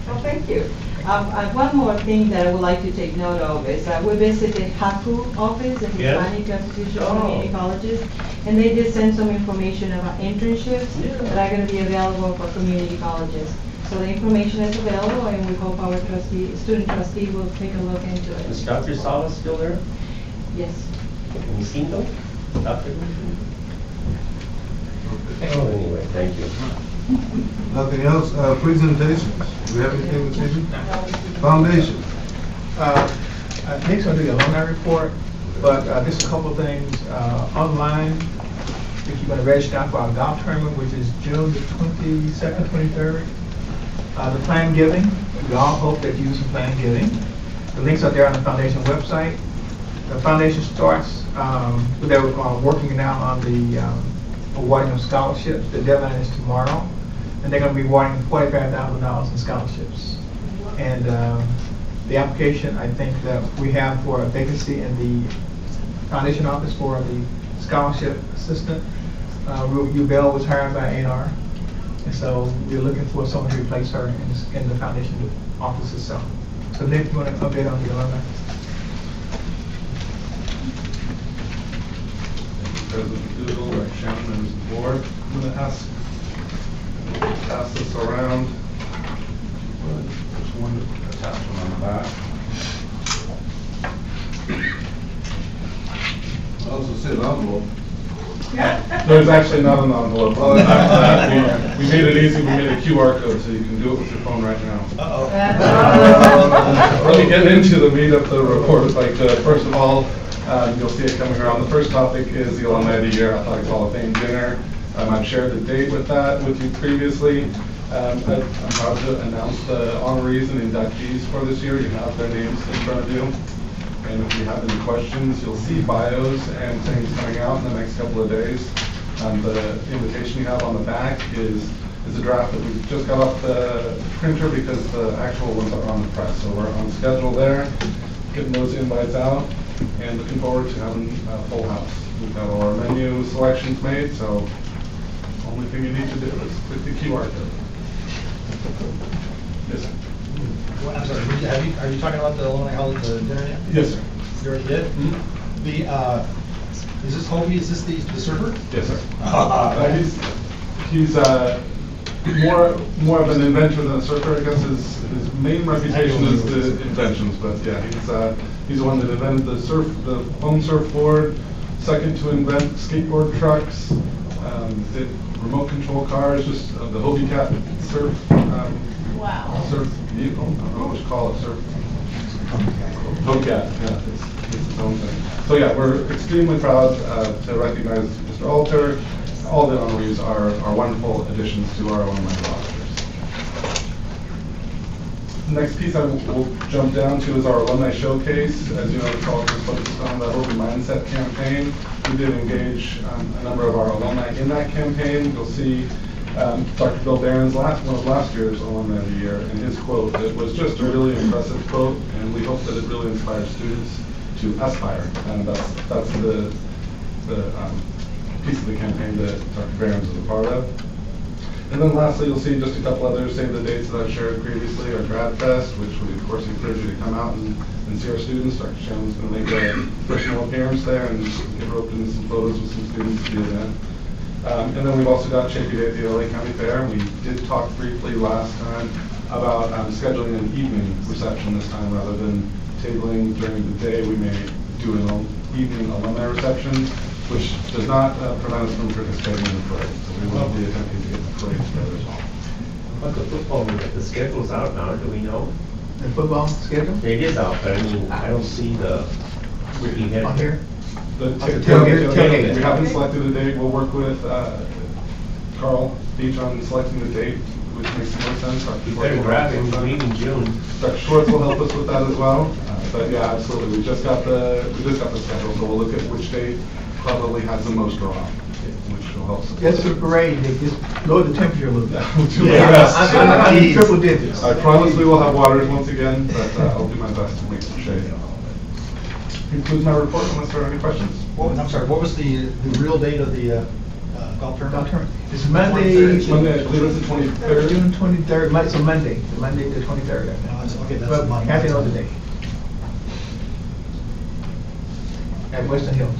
Well, thank you. One more thing that I would like to take note of is that we visited HACU office, the Hispanic Association of Community Colleges, and they did send some information about internships that are going to be available for community colleges. So the information is available, and we hope our student trustee will take a look into it. Is Dr. Salas still there? Yes. Have you seen them? Doctor? Oh, anyway, thank you. Nothing else? Presentations? Do we have anything this evening? Foundation? Next, I'll do the alumni report, but just a couple of things. Online, if you're going to register for our golf tournament, which is June the 22nd, 23rd. The plan giving, we all hope that you use some plan giving. The links are there on the foundation website. The foundation starts, they're working now on the awarding of scholarships. The deadline is tomorrow, and they're going to be awarding $45,000 in scholarships. And the application, I think, that we have for a vacancy in the foundation office for the scholarship assistant, Ruby Bell was hired by A&R. And so we're looking for someone to replace her in the foundation office itself. So Nick, you want to update on the alumni? President Doodle, Rick Shannon, members of the board. I'm going to pass this around. There's one attachment on the back. I also said envelope. There's actually not an envelope on the back of that. We made it easy. We made a QR code so you can do it with your phone right now. Let me get into the meat of the report if I could. First of all, you'll see it coming around. The first topic is the Alumni of the Year Athletic Hall of Fame dinner. I've shared the date with you previously. I'm proud to announce the honorees and inductees for this year. You have their names in front of you. And if you have any questions, you'll see bios and things coming out in the next couple of days. The invitation you have on the back is a draft that we just got off the printer because the actual ones are on the press. So we're on schedule there, getting those invites out, and looking forward to having a full house. We've got all our menu selections made, so the only thing you need to do is click the QR code. Yes, sir. Well, I'm sorry, are you talking about the alumni hall at the dinner yet? Yes, sir. You already did? Mm-hmm. Is this Hobie, is this the surfer? Yes, sir. He's more of an inventor than a surfer. I guess his main reputation is the inventions, but yeah, he's the one that invented the foam surfboard, second to invent skateboard trucks, did remote control cars, just the Hobie Cat surf. Surf vehicle. I don't know what you call it. Surf. Hobie Cat. Yeah, it's its own thing. So yeah, we're extremely proud to recognize Mr. Alter. All the honorees are wonderful additions to our alumni rosters. The next piece I will jump down to is our alumni showcase. As you know, the college is focused on the Open Mindset campaign. We did engage a number of our alumni in that campaign. You'll see Dr. Bill Barron's one of last year's alumni of the year, and his quote. It was just a really impressive quote, and we hope that it really inspires students to aspire. And that's the piece of the campaign that Dr. Barron's was a part of. And then lastly, you'll see just a couple others, save the dates that I've shared previously, our Grad Fest, which we of course encourage you to come out and see our students. Dr. Shannon's going to make a personal appearance there and get roped into some photos with some students to do that. And then we've also got Shapey Day at the LA County Fair. We did talk briefly last time about scheduling an evening reception this time rather than tabling during the day. We may do an evening alumni reception, which does not prevent us from participating in the parade. So we will be attempting to get the parade together as well. But the football, the schedule's out now, do we know? The football schedule? It is out, but I mean, I don't see the event. On here? The tailgate. we haven't selected a date. We'll work with Carl Beach on selecting the date, which makes the most sense. You better grab it, we meet in June. Dr. Schwartz will help us with that as well. But yeah, absolutely. We just got the schedule, so we'll look at which date probably has the most draw, which will help. Just for the parade, they just lower the temperature a little bit. We'll do my best. I'm in triple digits. I promise we will have waters once again, but I'll do my best to make some shade. Concludes my report unless there are any questions. I'm sorry, what was the real date of the golf tournament? It's Monday. Monday, I believe it's the 23rd. June 23rd, so Monday, Monday the 23rd. Okay, that's But the Monday. Kathy knows the date. At Western Hills.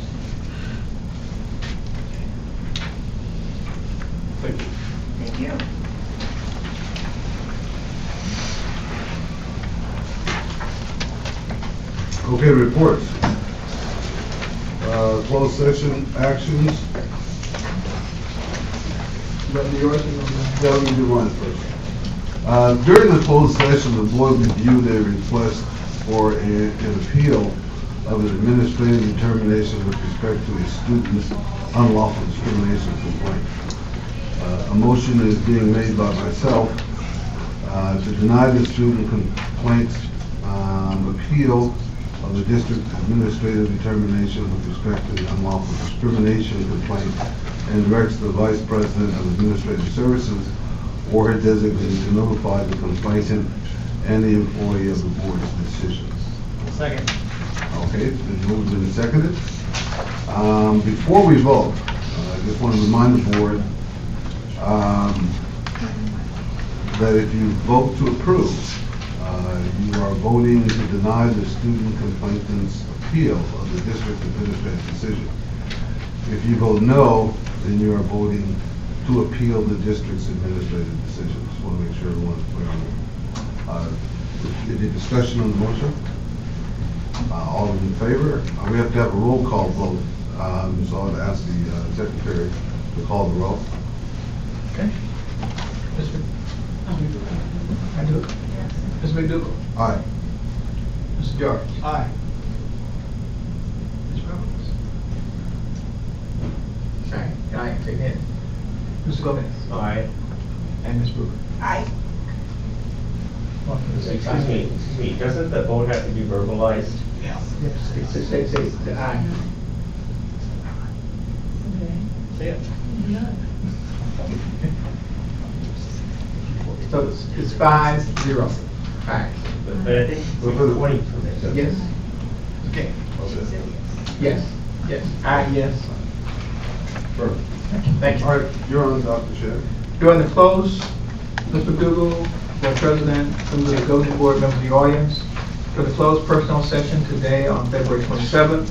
Thank you. Thank you. Okay, reports. Closed session actions. But yours is Let me do mine first. During the closed session, the board reviewed a request for an appeal of an administrative determination with respect to a student's unlawful discrimination complaint. A motion is being made by myself to deny the student complaint's appeal of the district administrative determination with respect to the unlawful discrimination complaint and directs the Vice President of Administrative Services or her designee to notify the complainant and the employee of the board's decisions. Second. Okay, it's been moved and seconded. Before we vote, I just want to remind the board that if you vote to approve, you are voting to deny the student complainant's appeal of the district administrative decision. If you vote no, then you are voting to appeal the district's administrative decision. Just want to make sure everyone's clear on that. Any discussion on the motion? All in favor? We have to have a roll call vote, so I'd ask the secretary to call the roll. Okay. I do it. Ms. McDougal. Aye. Mr. George. Aye. Ms. Roberts. Aye. Aye, take it. Mr. Gomez. Aye. And Ms. Brewer. Aye. Excuse me, doesn't the vote have to be verbalized? Yes. Say the aye. Say it. So it's 5-0. Aye. But I think we're voting for this. Yes. Okay. Yes. Yes. Aye, yes. Perfect. Thank you. All right, you're on, Dr. Shed. During the close, Mr. McDougal, Board President, members of the governing board, members of the audience, for the closed personnel session today on February 27th,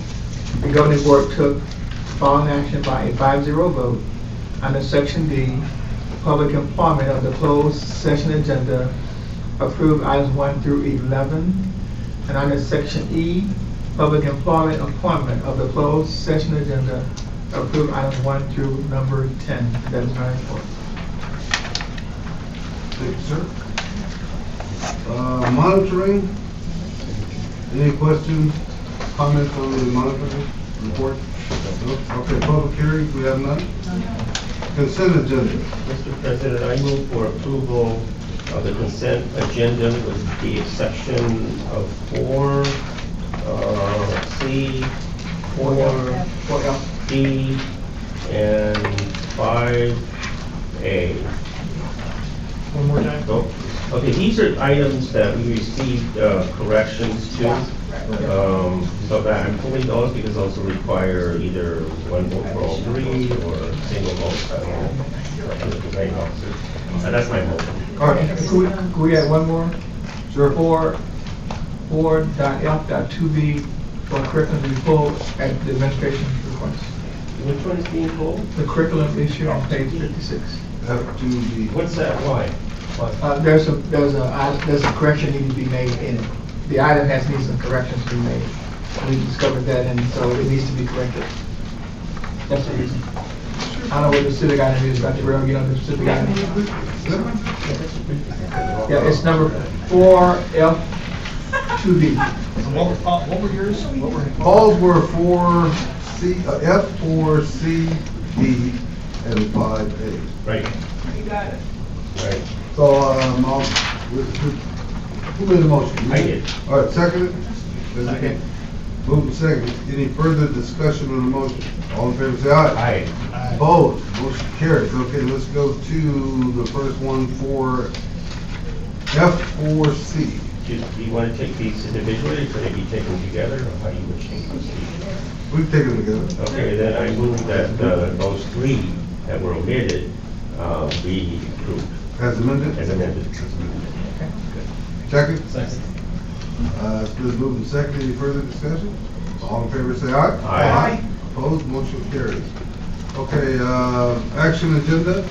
the governing board took the following action by a 5-0 vote under Section D, public employment of the closed session agenda, approved items 1 through 11, and under Section E, public employment appointment of the closed session agenda, approved items 1 through number 10. That is my report. Thank you, sir. Monitoring. Any questions, comments on the monitoring report? No? Okay, public hearings, we have none? Consent agenda. Mr. President, I move for approval of the consent agenda with the exception of 4C, 4D, and 5A. One more time? Oh, okay, these are items that we received corrections to. So that I'm pulling those because those will require either one vote for all three or single vote. I don't know. The presiding officer. That's my motion. All right, could we add one more? Sure. 4.F.2B for curriculum to be pulled at the administration's request. Which one is being pulled? The curriculum issue on page 56. F2B. What's that? Why? There's a correction needing to be made in it. The item needs some corrections to be made. We discovered that, and so it needs to be corrected. That's the reason. I don't know what the specific item is, Dr. Burrell, you know the specific item? Yeah, it's number 4F2B. What were yours? All were F4C, D, and 5A. Right, You got it. right. So, who made the motion? I did. All right, seconded? Okay. Move to second. Any further discussion on the motion? All in favor, say aye. Aye. Opposed? Motion carries. Okay, let's go to the first one for F4C. Do you want to take these individually, or should they be taken together, or how do you wish to proceed? We've taken them together. Okay, then I move that those three that were omitted be approved As amended? as amended. Second? Second. It's been moved and seconded. Any further discussion? All in favor, say aye. Aye. Opposed? Motion carries. Okay, action agenda.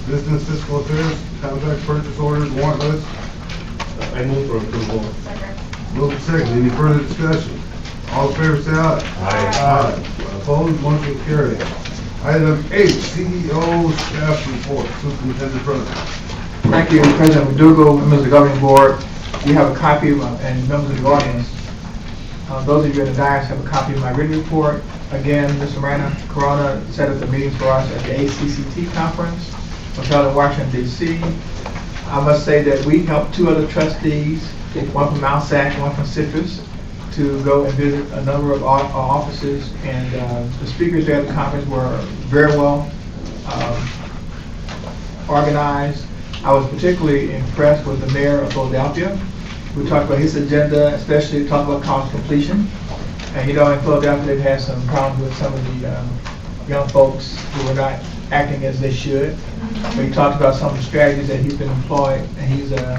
Business fiscal affairs, contract purchase orders, warrant list. I move for approval. Move to second. Any further discussion? All in favor, say aye. Aye. Opposed? Motion carries. Item 8, CEO staff report, Superintendent President. Thank you, President McDougal, members of the governing board. We have a copy of, and members of the audience, those of you in the dais have a copy of my written report. Again, Mr. Miranda Corona set up the meetings for us at the ACCT conference, was held in Washington, D.C. I must say that we helped 2 other trustees, one from Mount Sac, one from Citrus, to go and visit a number of our offices, and the speakers there at the conference were very well organized. I was particularly impressed with the mayor of Philadelphia, who talked about his agenda, especially talked about college completion. And you know, in Philadelphia, they've had some problems with some of the young folks who are not acting as they should. But he talked about some of the strategies that he's been employed, and he's a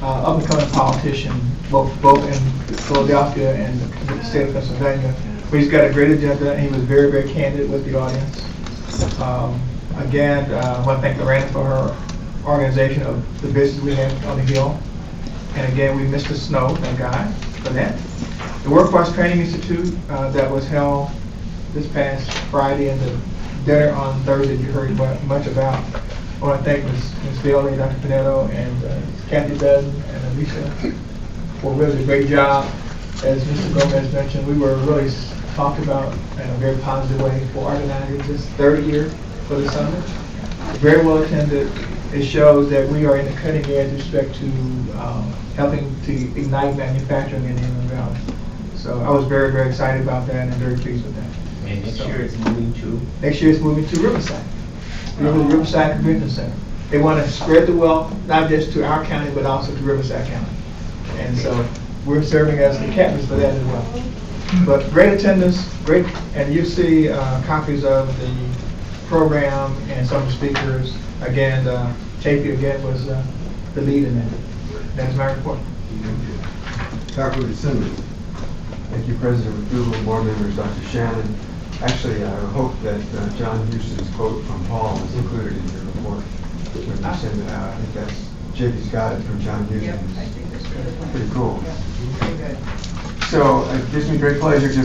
up-and-coming politician, both in Philadelphia and the state of Pennsylvania. But he's got a great agenda, and he was very, very candid with the audience. Again, I want to thank Lorraine for her organization of the business we had on the Hill. And again, we missed the snow, thank God for that. The Workforce Training Institute that was held this past Friday, and the dinner on Thursday you heard much about. I want to thank Ms. Bailey, Dr. Pinetto, and Kathy Dudden, and Alicia for really a great job. As Mr. Gomez mentioned, we were really talked about in a very positive way for organizing this third year for the summit. Very well attended. It shows that we are in the cutting edge with respect to helping to ignite manufacturing in the Inland Valley. So I was very, very excited about that and very pleased with that. And next year it's moving to? Next year it's moving to Riverside. Riverside Convention Center. They want to spread the wealth, not just to our county, but also to Riverside County. And so we're serving as the captains for that as well. But great attendance, great, and you see copies of the program and some of the speakers. Again, Chafee again was the lead in that. That is my report. Faculty Senate. Thank you, President McDougal, board members, Dr. Shannon. Actually, I hope that John Houston's quote from Paul is included in your report when you send it out. I think that's, Chafee's got it from John Houston. Yep, I think that's good. Pretty cool. Very good. So it gives me great pleasure to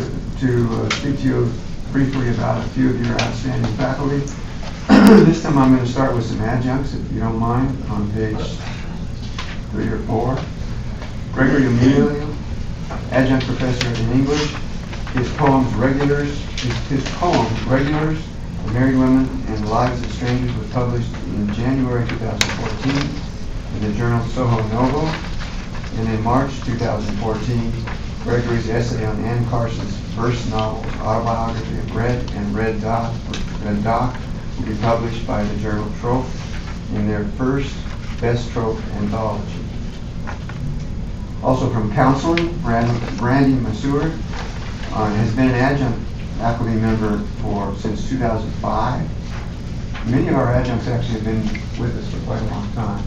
speak to you briefly about a few of your outstanding faculty. This time I'm going to start with some adjuncts, if you don't mind, on page 3 or 4. Gregory Emilio, adjunct professor in English. His poem, Regulars, Married Women and the Lives of Strangers, was published in January 2014 in the journal Soho Novo. And in March 2014, Gregory's essay on Anne Carson's first novel, Autobiography of Red and Red Doc, will be published by the journal Trope in their first Best Trope anthology. Also from counseling, Brandy Masur has been an adjunct faculty member since 2005. Many of our adjuncts actually have been with us for quite a long time.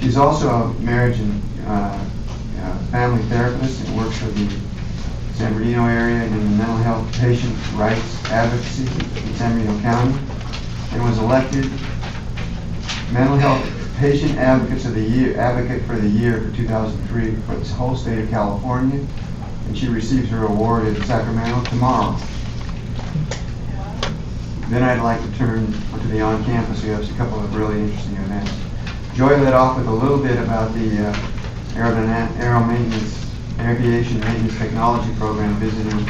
She's also a marriage and family therapist and works for the San Bernardino area in the mental health patient rights advocacy in San Bernardino County, and was elected mental health Patient Advocates of the Year, Advocate for the Year for 2003 for the whole state of California, and she receives her award in Sacramento tomorrow. Then I'd like to turn to the on-campus. We have a couple of really interesting events. Joy led off with a little bit about the Aviation Maintenance Technology Program visiting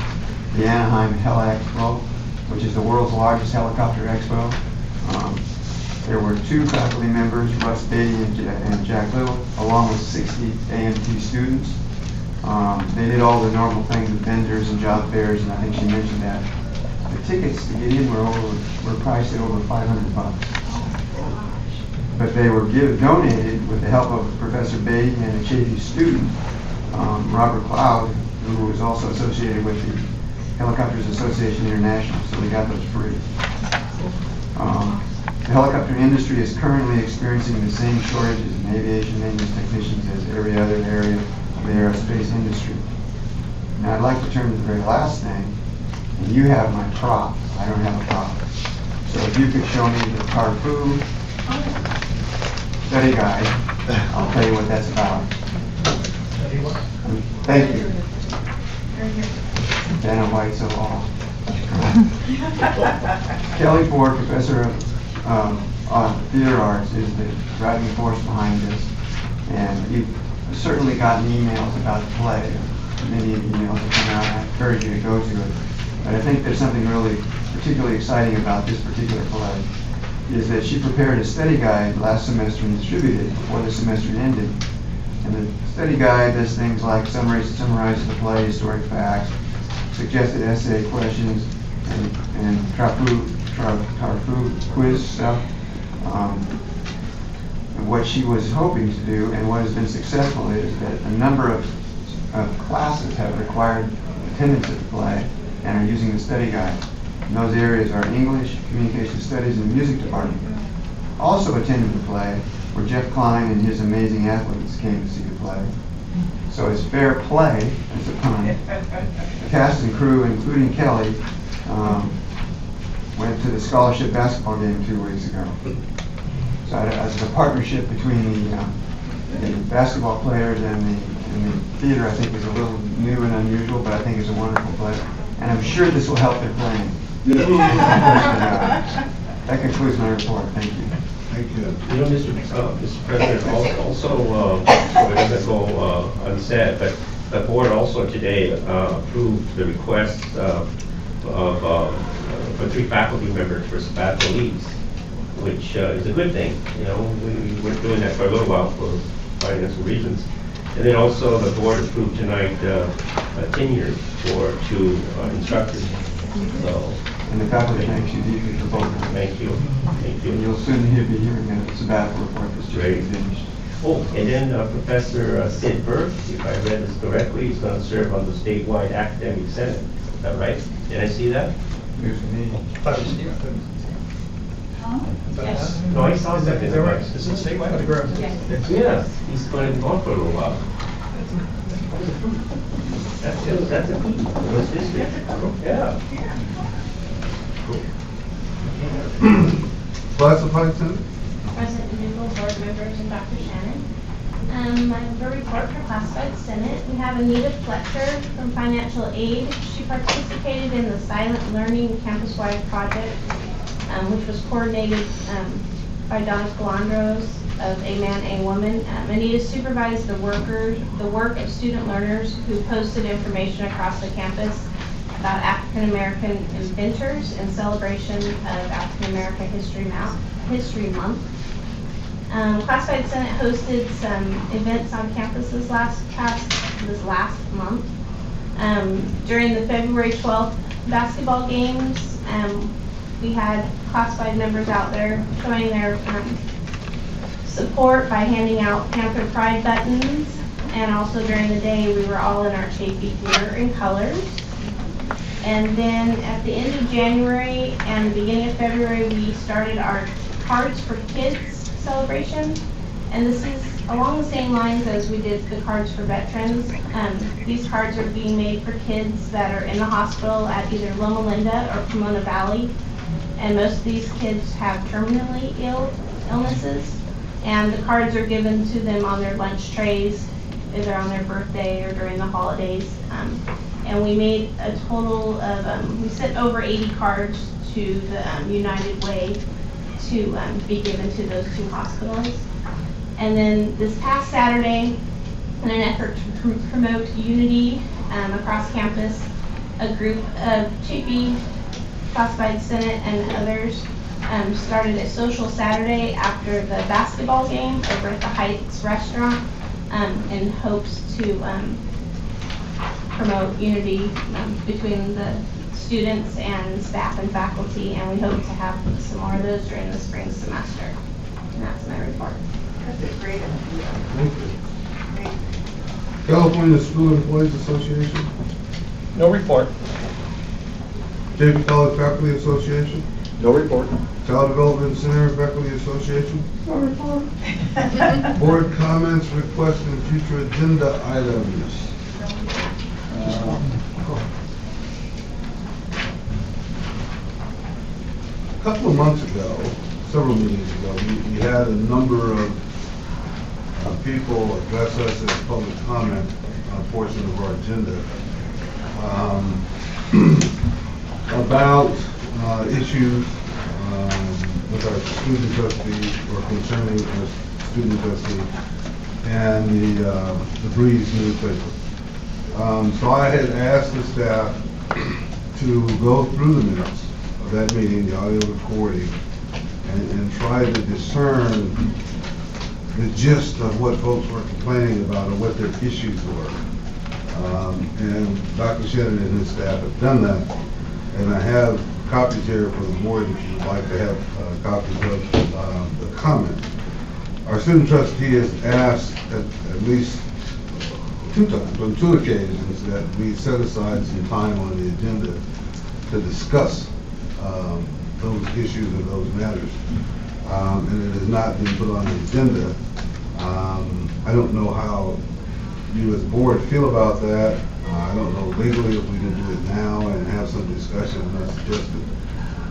the Anaheim Hell Expo, which is the world's largest helicopter expo. There were 2 faculty members, Russ Beatty and Jack Little, along with 60 AMT students. They did all the normal things with vendors and job fairs, and I think she mentioned that. The tickets to get in were priced at over $500. But they were donated with the help of Professor Beatty and a Chaffey student, Robert Cloud, who was also associated with the Helicopters Association International, so we got those free. The helicopter industry is currently experiencing the same shortages in aviation maintenance technicians as every other area of the aerospace industry. Now I'd like to turn to the very last thing, and you have my prop. I don't have a prop. So if you could show me the Carfu study guide, I'll tell you what that's about. Thank you. Dana White, so all. Kelly Ford, professor of theater arts, is the driving force behind this, and you've certainly gotten emails about the play. Many emails have come out. I encourage you to go to it. But I think there's something really particularly exciting about this particular play, is that she prepared a study guide last semester and distributed it before the semester ended. And the study guide does things like summarizes the play, historic facts, suggested essay questions, and Carfu quiz stuff. And what she was hoping to do, and what has been successful, is that a number of classes have required attendance at the play and are using the study guide. And those areas are English, Communication Studies, and the Music Department. Also attending the play were Jeff Klein and his amazing athletes came to see the play. So it's fair play, it's a pun. The cast and crew, including Kelly, went to the scholarship basketball game 2 weeks ago. So as a partnership between the basketball players and the theater, I think is a little new and unusual, but I think it's a wonderful play. And I'm sure this will help their playing. That concludes my report. Thank you. Thank you. You know, Mr. President, also, it doesn't go unsaid, but the board also today approved the request for 3 faculty members for sabbatical leaves, which is a good thing. You know, we were doing that for a little while for financial reasons. And then also the board approved tonight tenure for 2 instructors. So. And the faculty thanks you deeply for both of them. Thank you. Thank you. And you'll soon be hearing a sabbatical report that's just finished. Oh, and then Professor Sid Burke, if I read this correctly, is going to serve on the statewide academic senate. Is that right? Did I see that? News to me. Yes. No, I saw that in the right. Is it statewide? Yes, he's going to be gone for a little while. That's a peak. What's this? Yeah. Classified Senate? President Newell, board members, and Dr. Shannon. I have a report for Classified Senate. We have Anita Fletcher from Financial Aid. She participated in the Silent Learning campus-wide project, which was coordinated by Donna Calandros of A Man, A Woman. Anita supervised the work of student learners who posted information across the campus about African American inventors in celebration of African American History Month. Classified Senate hosted some events on campus this last month. During the February 12th basketball games, we had classified members out there showing their support by handing out Panther Pride buttons, and also during the day we were all in our Chaffey gear and colors. And then at the end of January and the beginning of February, we started our Cards for Kids celebration. And this is along the same lines as we did the Cards for Veterans. These cards are being made for kids that are in the hospital at either Loma Linda or Pomona Valley. And most of these kids have terminally illnesses. And the cards are given to them on their lunch trays, either on their birthday or during the holidays. And we made a total of, we sent over 80 cards to the United Way to be given to those two hospitals. And then this past Saturday, in an effort to promote unity across campus, a group of Chafee, Classified Senate, and others started a social Saturday after the basketball game over at the Heights restaurant in hopes to promote unity between the students and staff and faculty, and we hope to have some more of those during the spring semester. And that's my report. That's a great idea. Thank you. Great. California School Employees Association, No report. Chafee College Faculty Association, No report. Child Development Center Faculty Association. No report. Board comments, requests, and future agenda items. A couple of months ago, several meetings ago, we had a number of people address us as public comment on a portion of our agenda about issues with our student trustee or concerning our student trustee and the Breeze newspaper. So I had asked the staff to go through the minutes of that meeting, the audio recording, and try to discern the gist of what folks were complaining about or what their issues were. And Dr. Shannon and his staff have done that. And I have copies here for the board if you would like to have copies of the comment. Our student trustee has asked at least 2 times, on 2 occasions, that we set aside some time on the agenda to discuss those issues and those matters. And it has not been put on the agenda. I don't know how you as a board feel about that. I don't know legally if we can do it now and have some discussion. I'm not suggesting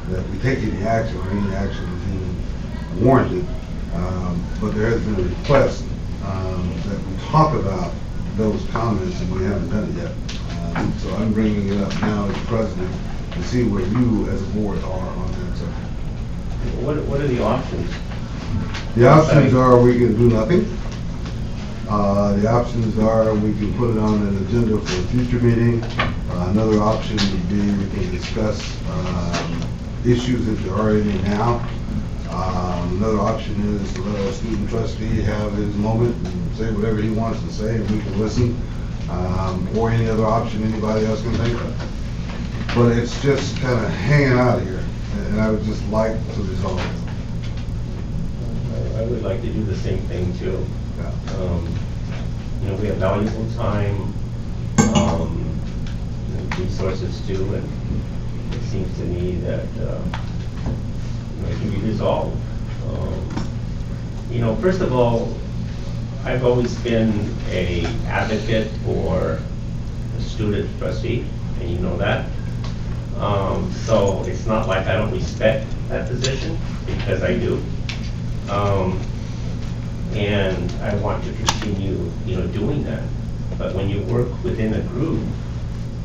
that we take any action or any action is even warranted. But there has been a request that we talk about those comments, and we haven't done it yet. So I'm bringing it up now as president to see where you as a board are on that subject. What are the options? The options are we can do nothing. The options are we can put it on an agenda for a future meeting. Another option would be we can discuss issues that there are any now. Another option is to let our student trustee have his moment and say whatever he wants to say, and we can listen. Or any other option anybody else can think of. But it's just kind of hanging out here, and I would just like to resolve it. I would like to do the same thing too. Yeah. You know, we have valuable time, and resources too, and it seems to me that it can be resolved. You know, first of all, I've always been an advocate for the student trustee, and you know that. So it's not like I don't respect that position, because I do. And I want to continue, doing that. But when you work within a group,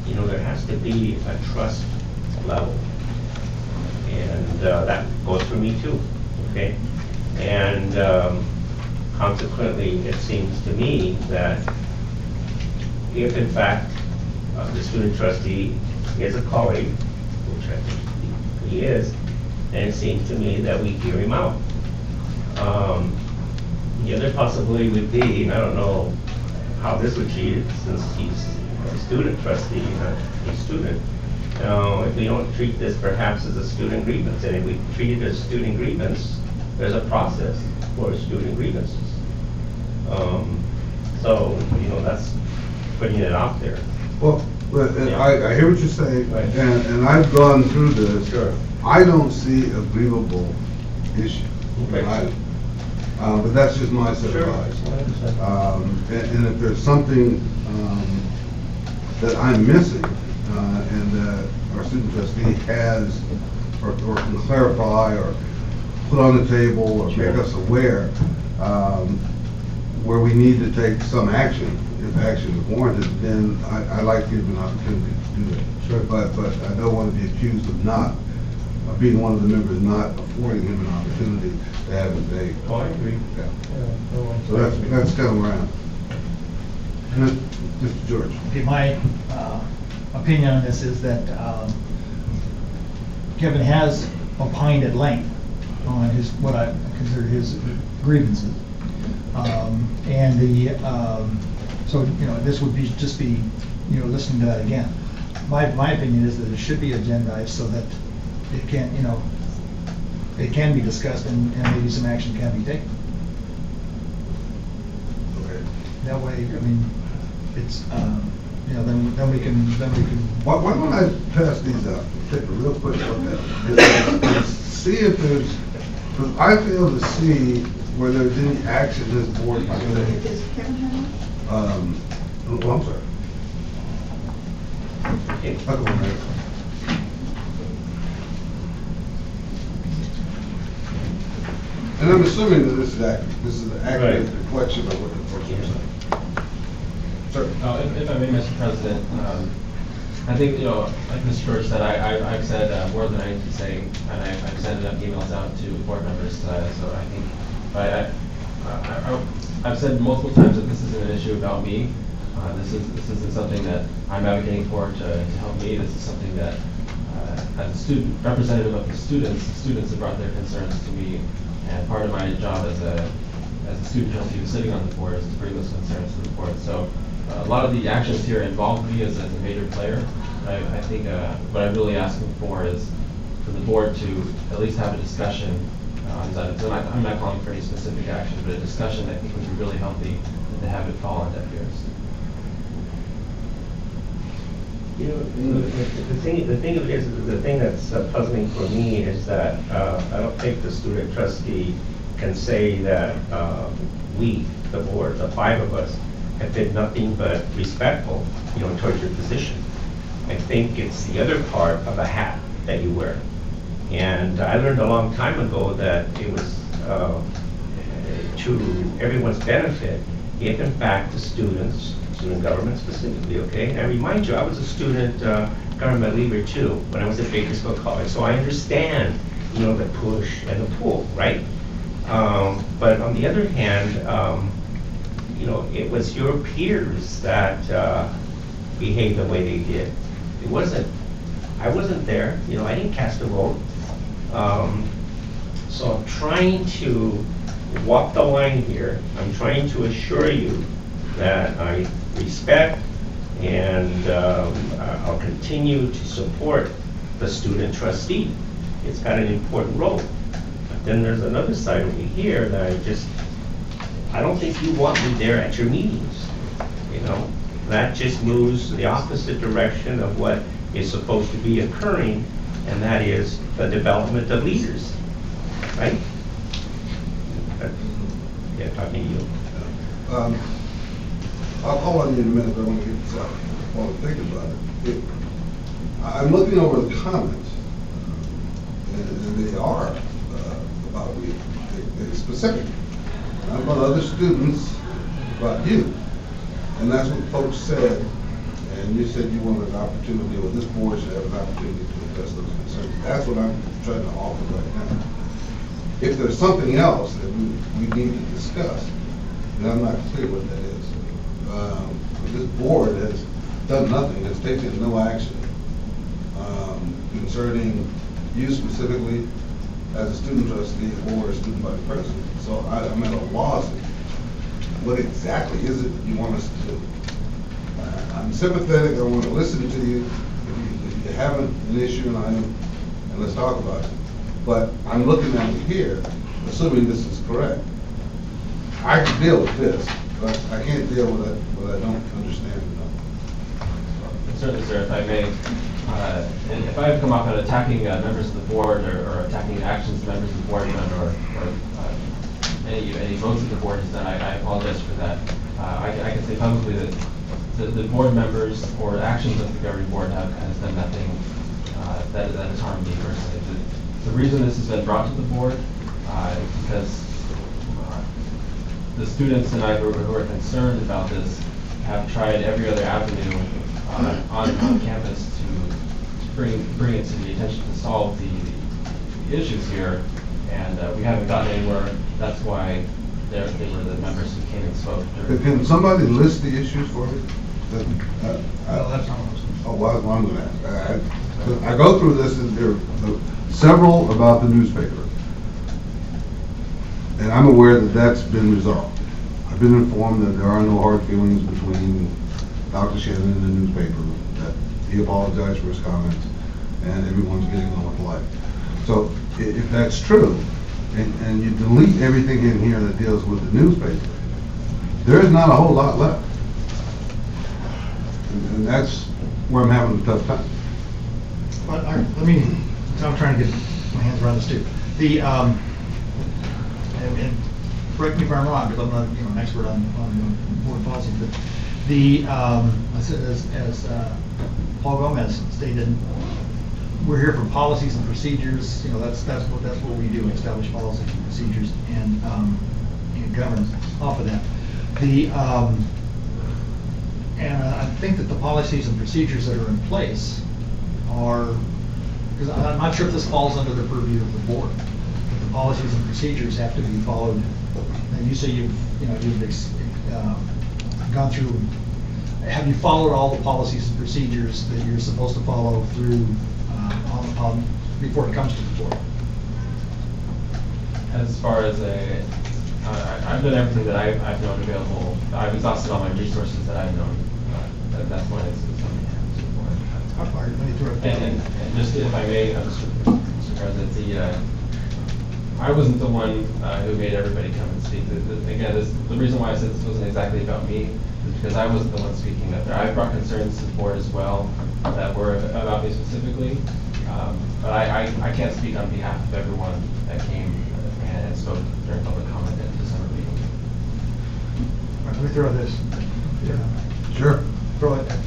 there has to be a trust level. And that goes for me too, okay? And consequently, it seems to me that if in fact the student trustee is a colleague, which I think he is, then it seems to me that we hear him out. The other possibility would be, and I don't know how this would be, since he's a student trustee, not a student, if we don't treat this perhaps as a student grievance, and if we treat it as student grievance, there's a process for student grievances. So, that's putting it out there. Well, Yeah. I hear what you're saying, Right. and I've gone through this. Sure. I don't see a grievable issue. Right. But that's just my set of eyes. And if there's something that I'm missing, and that our student trustee has, or can clarify, or put on the table, or make us aware, where we need to take some action, if action is warranted, then I like to give an opportunity to do that. Sure. But I don't want to be accused of not, of being one of the members not affording him an opportunity to have his day. Oh, I agree. Yeah. Yeah, So that's kind of where I'm. And then, Mr. George. Okay, my opinion on this is that Kevin has opined at length on his, what I consider his grievances. And so, you know, this would be, just be, you know, listening to that again. My opinion is that it should be agendized so that it can, you know, it can be discussed and maybe some action can be taken. Okay. That way, I mean, it's, you know, then we can. Why don't I pass these out, take a real quick look at it, and see if there's, because I fail to see where there's any action this board can take. Does Kevin have one? Oh, I'm sorry. I'll go ahead. And I'm assuming that this is accurate, this is an accurate Right. reflection of what the folks are saying. Sir? If I may, Mr. President, I think, you know, like Mr. George said, I've said more than I need to say, and I've sent enough emails out to board members, so I think, I've said multiple times that this isn't an issue about me. This isn't something that I'm advocating for to help me. This is something that, as a student, representative of the students have brought their concerns to me, and part of my job as a student trustee who's sitting on the board is to bring those concerns to the board. So a lot of the actions here involve me as a major player. I think what I'm really asking for is for the board to at least have a discussion on these items. I'm not calling for any specific action, but a discussion I think would be really healthy to have it fall on deaf ears. You know, the thing of it is, the thing that's puzzling for me is that I don't think the student trustee can say that we, the board, the five of us, have been nothing but respectful, you know, towards your position. I think it's the other part of a hat that you wear. And I learned a long time ago that it was to everyone's benefit if in fact the students, student government specifically, okay? And I remind you, I was a student government leader too when I was at Bakersfield College, so I understand, you know, the push and the pull, right? But on the other hand, you know, it was your peers that behaved the way they did. It wasn't, I wasn't there, you know, I didn't cast a vote. So I'm trying to walk the line here. I'm trying to assure you that I respect and I'll continue to support the student trustee. It's got an important role. But then there's another side of me here that I don't think you want me there at your meetings, you know? That just moves the opposite direction of what is supposed to be occurring, and that is the development of leaders, right? Yeah, talking to you. I'll call on you in a minute, but I want to get this out while I'm thinking about it. I'm looking over the comments, and they are about me. They're specific. Not about other students, about you. And that's what folks said, and you said you wanted an opportunity, or this board should have an opportunity to address those concerns. That's what I'm trying to offer right now. If there's something else that we need to discuss, then I'm not clear what that is. This board has done nothing, has taken no action concerning you specifically as a student trustee or a student body president. So I'm at a loss. What exactly is it that you want us to do? I'm sympathetic, I want to listen to you. If you have an issue and let's talk about it. But I'm looking at it here, assuming this is correct. I can deal with this, but I can't deal with it what I don't understand enough. Certainly, sir, if I may. And if I've come off on attacking members of the board or attacking actions members of the board or any votes that the board has done, I apologize for that. I can say publicly that the board members or actions of the governing board has done nothing that has harmed me personally. The reason this has been brought to the board is because the students and I who are concerned about this have tried every other avenue on campus to bring it to the attention to solve the issues here, and we haven't gotten anywhere. That's why they were the members who came and spoke. Can somebody list the issues for me? Well, that's not what I was. Oh, well, I'm gonna ask. I go through this, and there are several about the newspaper. And I'm aware that that's been resolved. I've been informed that there are no hard feelings between Dr. Shannon and the newspaper, that he apologized for his comments, and everyone's getting on with life. So if that's true, and you delete everything in here that deals with the newspaper, there's not a whole lot left. And that's where I'm having a tough time. Well, so I'm trying to get my hands around this too. And correct me if I'm wrong, because I'm not, an expert on board policy, but as Paul Gomez stated, we're here for policies and procedures. That's what we do, establish policies and procedures and govern off of that. And I think that the policies and procedures that are in place are, because I'm not sure if this falls under the purview of the board, but the policies and procedures have to be followed. And you say you've gone through, have you followed all the policies and procedures that you're supposed to follow through before it comes to the board? As far as I've done everything that I've known available. I've exhausted all my resources that I've known. That's why it's something that happens to the board. And just if I may, Mr. President, I wasn't the one who made everybody come and speak. Again, the reason why I said this wasn't exactly about me is because I wasn't the one speaking up there. I brought concerns to the board as well that were about me specifically, but I can't speak on behalf of everyone that came and spoke during public comment at the December meeting. Let me throw this. Sure. Throw it at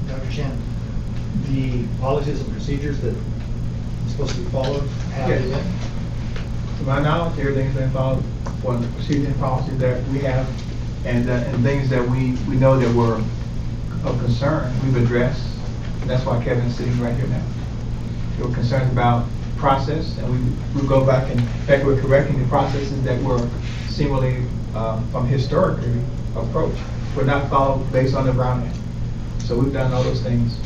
Dr. Shannon. The policies and procedures that are supposed to be followed, have they been? To my knowledge, everything's been followed for the procedure and policies that we have, and things that we know that were of concern, we've addressed. And that's why Kevin's sitting right here now. We're concerned about process, and we go back and, in fact, we're correcting the processes that were seemingly from historically approach, were not followed based on the Brown Act. So we've done all those things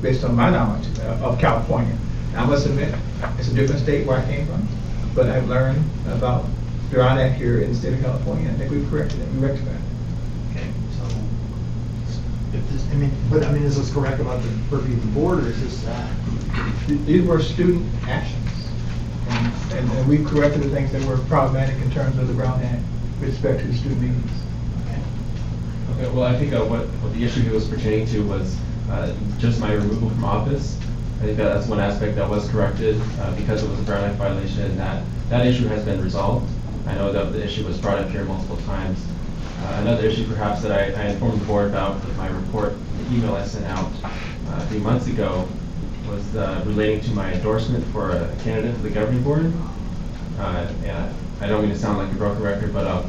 based on my knowledge of California. Now, I must admit, it's a different state where I came from, but I've learned about the Brown Act here in the state of California. I think we've corrected it, we rectified it. Okay, so if this, is this correct about the purview of the board, or is this? These were student actions, and we corrected the things that were problematic in terms of the Brown Act with respect to the student meetings. Okay, well, I think what the issue he was pertaining to was just my removal from office. I think that's one aspect that was corrected because it was a Brown Act violation, and that issue has been resolved. I know that the issue was brought up here multiple times. Another issue perhaps that I informed the board about with my report, the email I sent out a few months ago, was relating to my endorsement for a candidate for the governing board. And I don't mean to sound like a broken record, but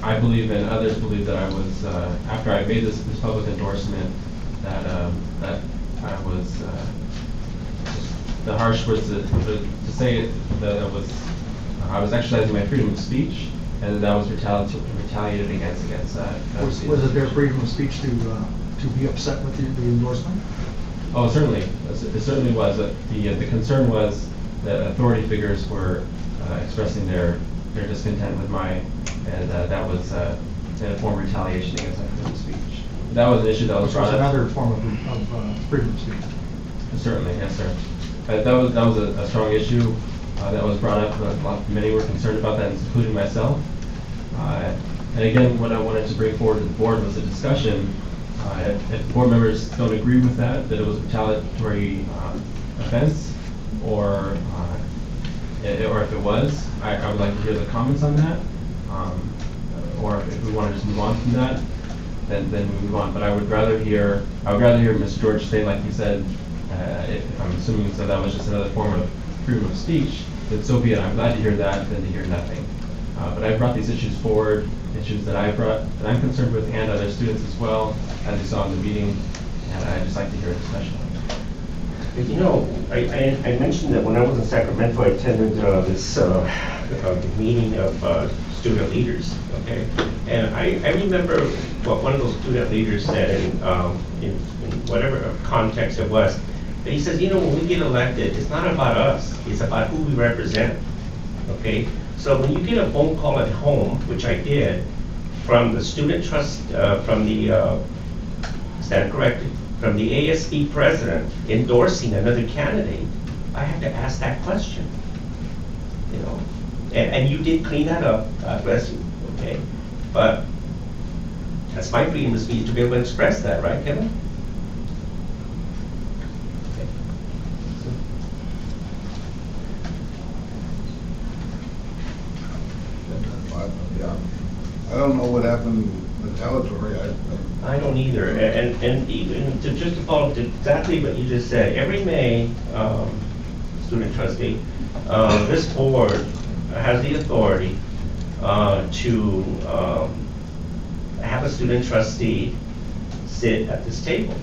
I believe and others believe that I was, after I made this public endorsement, that I was, the harsh words to say it, that I was exercising my freedom of speech, and that was retaliated against that. Was it their freedom of speech to be upset with the endorsement? Oh, certainly. It certainly was. The concern was that authority figures were expressing their discontent with and that was in a form of retaliation against my freedom of speech. That was an issue that was brought up. Another form of freedom of speech. Certainly, yes, sir. That was a strong issue that was brought up. Many were concerned about that, including myself. And again, what I wanted to bring forward to the board was a discussion. If board members don't agree with that it was a retaliatory offense, or if it was, I would like to hear the comments on that. Or if we want to just move on from that, then we move on. But I would rather hear Mr. George say, like he said, if I'm assuming that was just another form of freedom of speech, then so be it. I'm glad to hear that than to hear nothing. But I brought these issues forward, issues that I brought, that I'm concerned with, and other students as well, as you saw in the meeting, and I'd just like to hear a discussion. You know, I mentioned that when I was in Sacramento, I attended this meeting of student leaders, okay? And I remember what one of those student leaders said in whatever context it was. But he says, you know, when we get elected, it's not about us, it's about who we represent, okay? So when you get a phone call at home, which I did, from the student trust, from the, stand corrected, from the ASB president endorsing another candidate, I had to ask that question, you know? And you did clean that up, God bless you, okay? But that's my freedom of speech to be able to express that, right, Kevin? Okay. I don't know what happened retaliatory. I don't either, and even to just to follow up to exactly what you just said, every May, student trustee, this board has the authority to have a student trustee sit at this table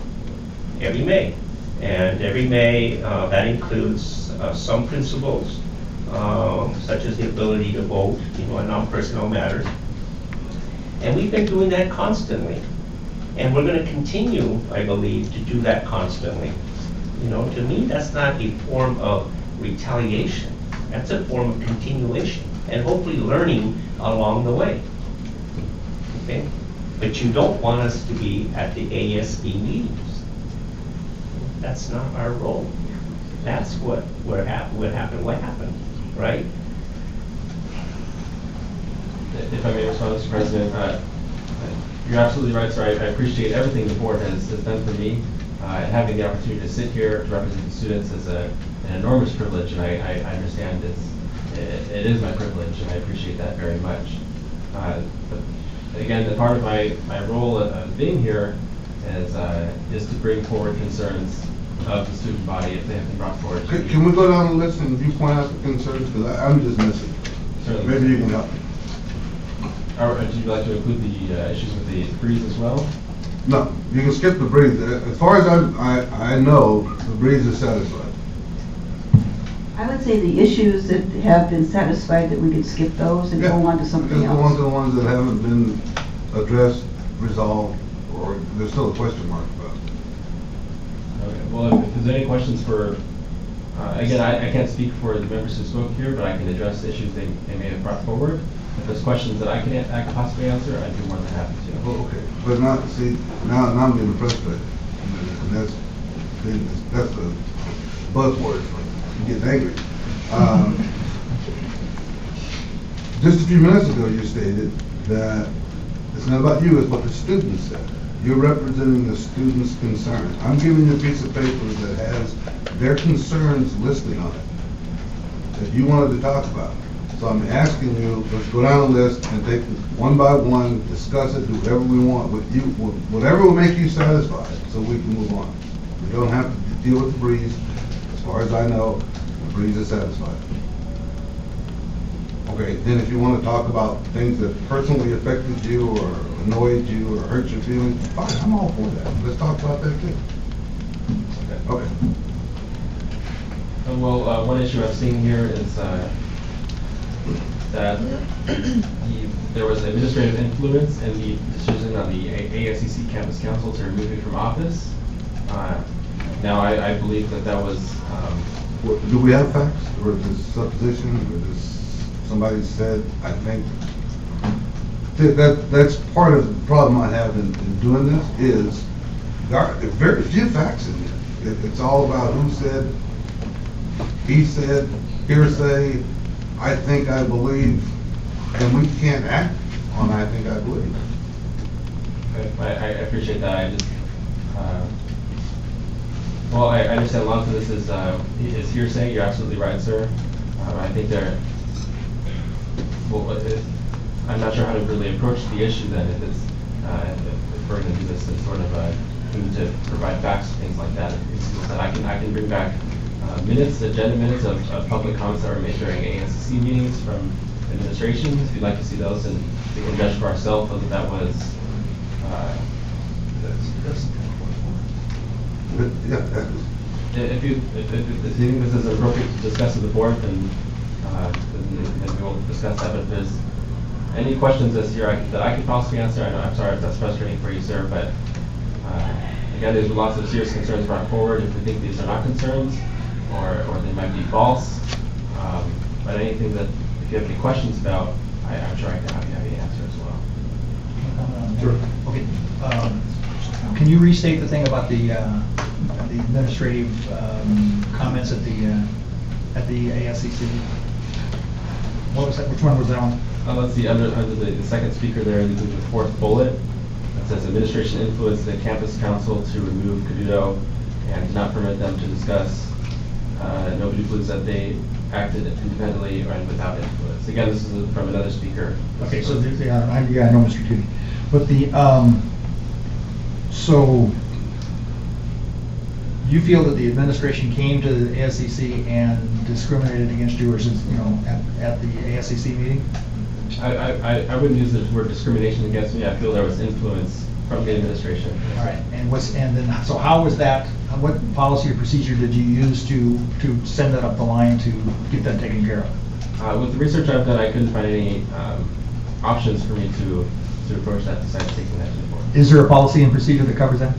every May. And every May, that includes some principles, such as the ability to vote, you know, on non-personnel matters. And we've been doing that constantly. And we're going to continue, I believe, to do that constantly. You know, to me, that's not a form of retaliation. That's a form of continuation and hopefully learning along the way. Okay? But you don't want us to be at the ASB meetings. That's not our role. That's what happened, right? If I may respond, Mr. President, you're absolutely right, sir. I appreciate everything the board has done for me. Having the opportunity to sit here to represent the students is an enormous privilege, and I understand it is my privilege, and I appreciate that very much. But again, the part of my role of being here is to bring forward concerns of the student body if they have been brought forward. Can we go down the list and you point out the concerns? Because I'm just missing. Certainly. Maybe you can help me. Or would you like to include the issues with the breeze as well? No, you can skip the breeze. As far as I know, the breeze is satisfied. I would say the issues that have been satisfied, that we could skip those and go on to something Just else. the ones that haven't been addressed, resolved, or there's still a question mark about. Okay, well, if there's any questions for, again, I can't speak for the members who spoke here, but I can address issues they may have brought forward. If there's questions that I can possibly answer, I'd be more than happy to. Well, okay, but now, see, now I'm getting frustrated. And that's the buzzword for getting angry. Just a few minutes ago, you stated that it's not about you, it's what the students said. You're representing the students' concern. I'm giving you a piece of paper that has their concerns listed on it that you wanted to talk about. So I'm asking you, let's go down the list and take it one by one, discuss it, do whatever we want with you, whatever will make you satisfied, so we can move on. We don't have to deal with the breeze. As far as I know, the breeze is satisfied. Okay, then if you want to talk about things that personally affected you or annoyed you or hurt your feelings, fine, I'm all for that. Let's talk about that too. Okay. Well, one issue I've seen here is that there was administrative influence in the decision on the ASCC Campus Council to remove me from office. Now, I believe that was... Do we have facts, or is this supposition, or is this somebody said, I think? That's part of the problem I have in doing this, is there are very few facts in here. It's all about who said, he said, hearsay, I think, I believe, and we can't act on I think, I believe. I appreciate that. I just, well, I understand a lot of this is hearsay. You're absolutely right, sir. I think I'm not sure how to really approach the issue then, if we're going to do this as sort of to provide facts and things like that. I can bring back agenda minutes of public comments that were made during ASCC meetings from administrations, if you'd like to see those, and we can judge for ourselves whether that was, Yeah, that is. if you think this is appropriate to discuss with the board, then we will discuss that. But if there's any questions this year that I could possibly answer, I know, I'm sorry if that's frustrating for you, sir, but again, there's lots of serious concerns brought forward. If we think these are not concerns, or they might be false, but anything that, if you have any questions about, I'm sure I can have the answer as well. Sure. Okay. Can you restate the thing about the administrative comments at the ASCC? What was that? Which one was that on? Let's see, under the second speaker there, the fourth bullet, it says administration influenced the campus council to remove Caduto and did not permit them to discuss. Nobody believes that they acted independently and without influence. Again, this is from another speaker. Okay, so I know Mr. Toomey. But so you feel that the administration came to the ASCC and discriminated against you, or at the ASCC meeting? I wouldn't use the word discrimination against me. I feel there was influence from the administration. All right, so how was that? What policy or procedure did you use to send that up the line to get that taken care of? With the research I've done, I couldn't find any options for me to approach that besides taking that to the board. Is there a policy and procedure that covers that?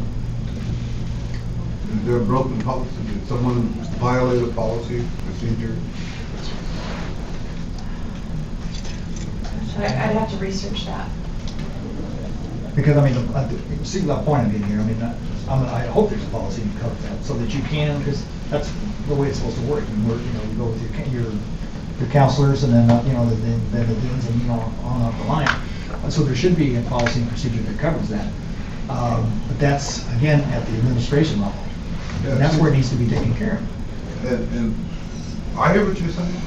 Is there a broken policy? Did someone violate a policy, procedure? I'd have to research that. Because, see the point I'm getting here, I hope there's a policy to cover that, so that you can, because that's the way it's supposed to work. You go with your counselors, and then, then the deans, and, on up the line. And so there should be a policy and procedure that covers that. But that's, again, at the administration level. And that's where it needs to be taken care of. And I hear what you're saying,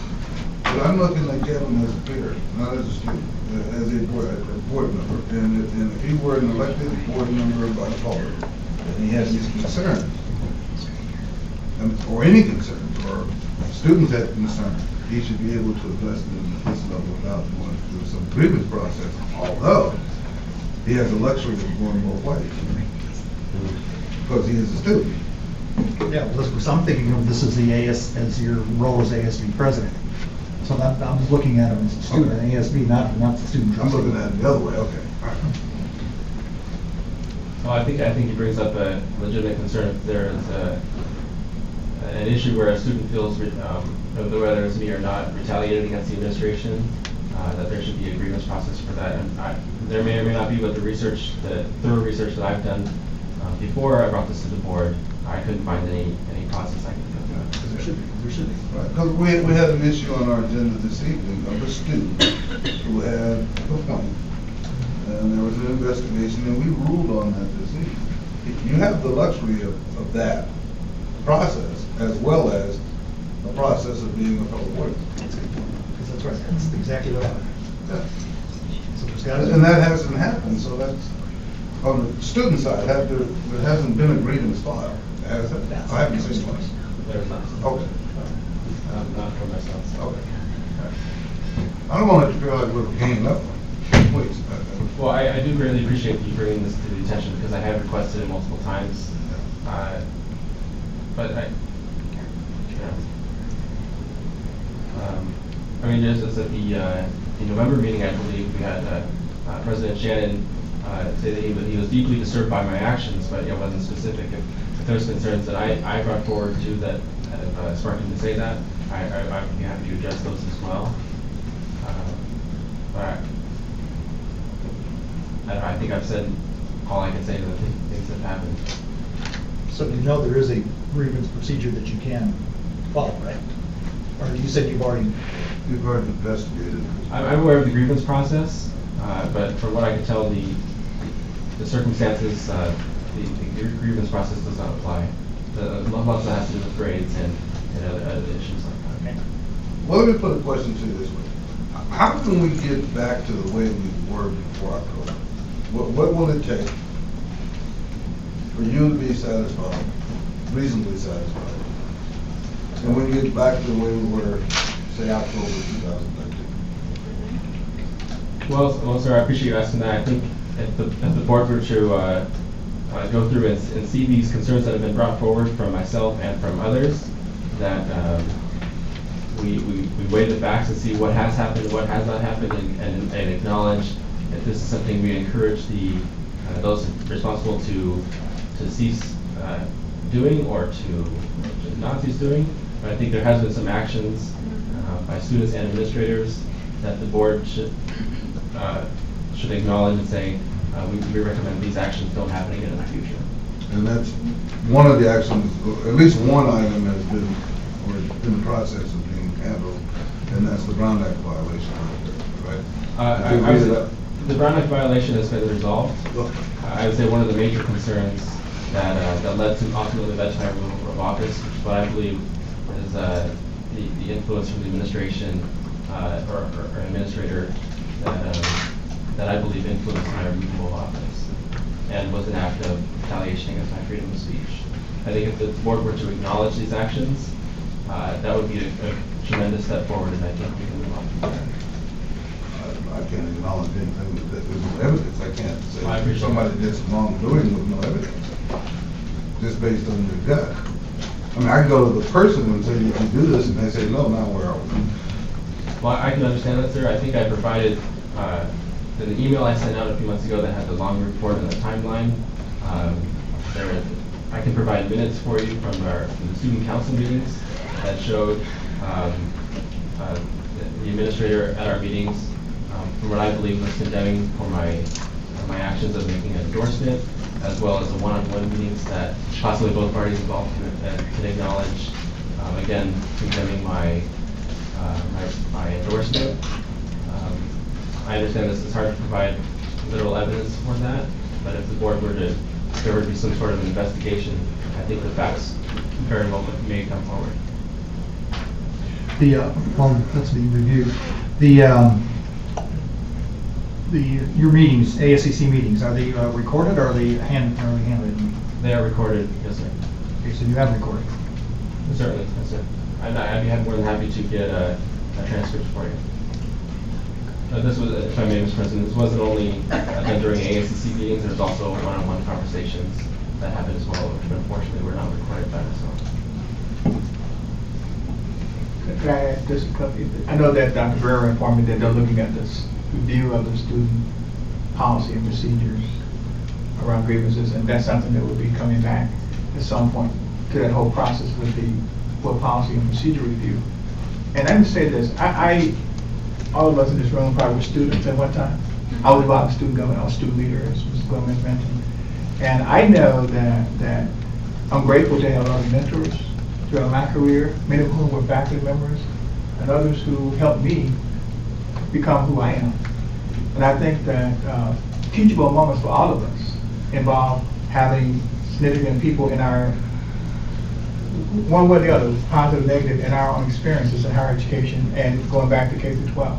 but I'm looking at Kevin as a peer, not as a student, as a board member. And if he were an elected board member by default, and he has these concerns, or any concerns, or students have concerns, he should be able to address them at this level without going through some grievance process, although he has the luxury of going both ways, because he is a student. Yeah, well, so I'm thinking of this as as your role as ASB president. So I'm looking at him as a student, and ASB, not the student trustee. I'm looking at it the other way, okay. Well, I think he brings up a legitimate concern. If there is an issue where a student feels, whether it's me or not, retaliated against the administration, that there should be a grievance process for that. And there may or may not be, but the thorough research that I've done before I brought this to the board, I couldn't find any process I could go through. There should be. Because we had an issue on our agenda this evening of a student who had a complaint, and there was an investigation, and we ruled on that this evening. You have the luxury of that process, as well as the process of being a fellow board. Because that's right, that's exactly what happened. Yeah. So there's got to And that hasn't happened, so that's, on the student side, there hasn't been a grievance filed, has it? I haven't seen one. There's not. Okay. Not for myself. Okay. I don't want it to feel like we're ganging up on you. Please. Well, I do greatly appreciate you bringing this to the attention, because I have requested it multiple times. But just at the November meeting, I believe we had President Shannon say that he was deeply disturbed by my actions, but it wasn't specific. If there's concerns that I brought forward too that have sparked him to say that, I would be happy to address those as well. But I think I've said all I can say to the things that have happened. So you know there is a grievance procedure that you can follow, right? Or you said you've already investigated. I'm aware of the grievance process, but from what I can tell, the circumstances, the grievance process does not apply. Lots of that has to do with grades and other issues like that. Okay. Well, let me put a question to you this way. How can we get back to the way we were before October? What will it take for you to be satisfied, reasonably satisfied? And we get back to the way we were, say, October 2013? Well, sir, I appreciate you asking that. I think if the board were to go through and see these concerns that have been brought forward from myself and from others, that we weigh the facts and see what has happened, what has not happened, and acknowledge that this is something we encourage those responsible to cease doing or to not cease doing. But I think there has been some actions by students and administrators that the board should acknowledge and say, we recommend these actions don't happen again in the future. And that's one of the actions, at least one item has been, or in the process of being handled, and that's the Brown Act violation, right? The Brown Act violation has been resolved. I would say one of the major concerns that ultimately led to my removal of office, which is what I believe is the influence from the administration or administrator that I believe influenced my removal of office and was an act of retaliation against my freedom of speech. I think if the board were to acknowledge these actions, that would be a tremendous step forward, and I think we can move on from there. I can't acknowledge anything with no evidence. I can't I say appreciate somebody that. did some wrongdoing with no evidence, just based on their gut. I mean, I can go to the person and say, you can do this, and they say, no, now where are we? Well, I can understand that, sir. I think I provided the email I sent out a few months ago that had the long report and the timeline. I can provide minutes for you from the student council meetings that showed the administrator at our meetings, from what I believe was condemning for my actions of making an endorsement, as well as the one-on-one meetings that possibly both parties involved can acknowledge, again, condemning my endorsement. I understand this is hard to provide literal evidence for that, but if the board if there were to be some sort of investigation, I think the facts very well may come forward. That's the review. Your meetings, ASCC meetings, are they recorded or are they handwritten? They are recorded, yes, sir. Okay, so you have recorded. Certainly, yes, sir. I'd be more than happy to get a transcript for you. This was, if I may, Mr. President, this wasn't only done during ASCC meetings, there's also one-on-one conversations that happened as well, which unfortunately were not recorded by myself. Could I add just a couple? I know that Dr. Barrera informed me that they're looking at this review of the student policy and procedures around grievances, and that's something that will be coming back at some point to that whole process with the full policy and procedure review. And let me say this, all of us in this room probably were students at one time. I was involved in student government, I was student leader, as Mr. Gomez mentioned. And I know that I'm grateful to have a lot of mentors throughout my career, many of whom were faculty members, and others who helped me become who I am. And I think that teachable moments for all of us involve having significant people in our, one way or the other, positive, negative, in our own experiences in higher education and going back to K through 12.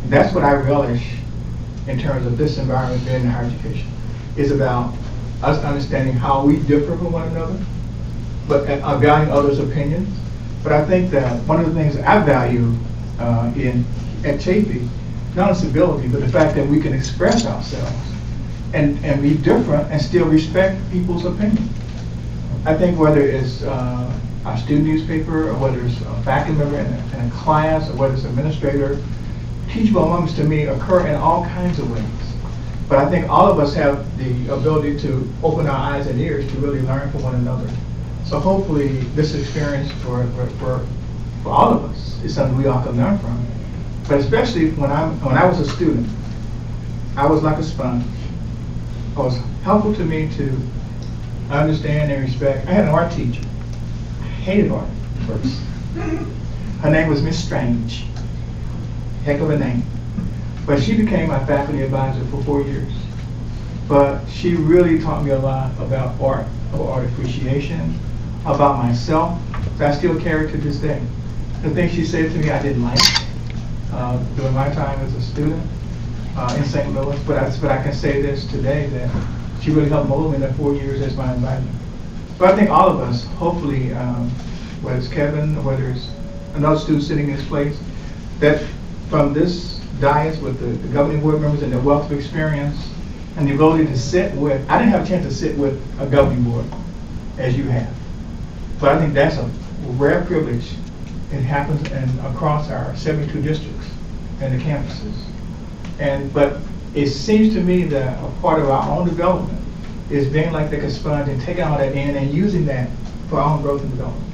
And that's what I relish in terms of this environment being in higher education. It's about us understanding how we differ from one another, but valuing others' opinions. But I think that one of the things that I value at Chafee, not only civility, but the fact that we can express ourselves and be different and still respect people's opinion. I think whether it's our student newspaper, or whether it's a faculty member in a class, or whether it's an administrator, teachable moments to me occur in all kinds of ways. But I think all of us have the ability to open our eyes and ears to really learn from one another. So hopefully this experience for all of us is something we all can learn from. But especially when I was a student, I was like a sponge. It was helpful to me to understand and respect. I had an art teacher. I hated art first. Her name was Miss Strange. Heck of a name. But she became my faculty advisor for 4 years. But she really taught me a lot about art appreciation, about myself, that I still carry to this day. The things she said to me I didn't like during my time as a student in St. Louis, but I can say this today, that she really helped mold me in that 4 years as my advisor. But I think all of us, hopefully, whether it's Kevin or whether it's another student sitting in this place, that from this dais with the governing board members and their wealth of experience, and the ability to sit with, I didn't have a chance to sit with a governing board as you have. But I think that's a rare privilege. It happens across our 72 districts and the campuses. But it seems to me that a part of our own development is being like the sponge and taking all that in and using that for our own growth and development.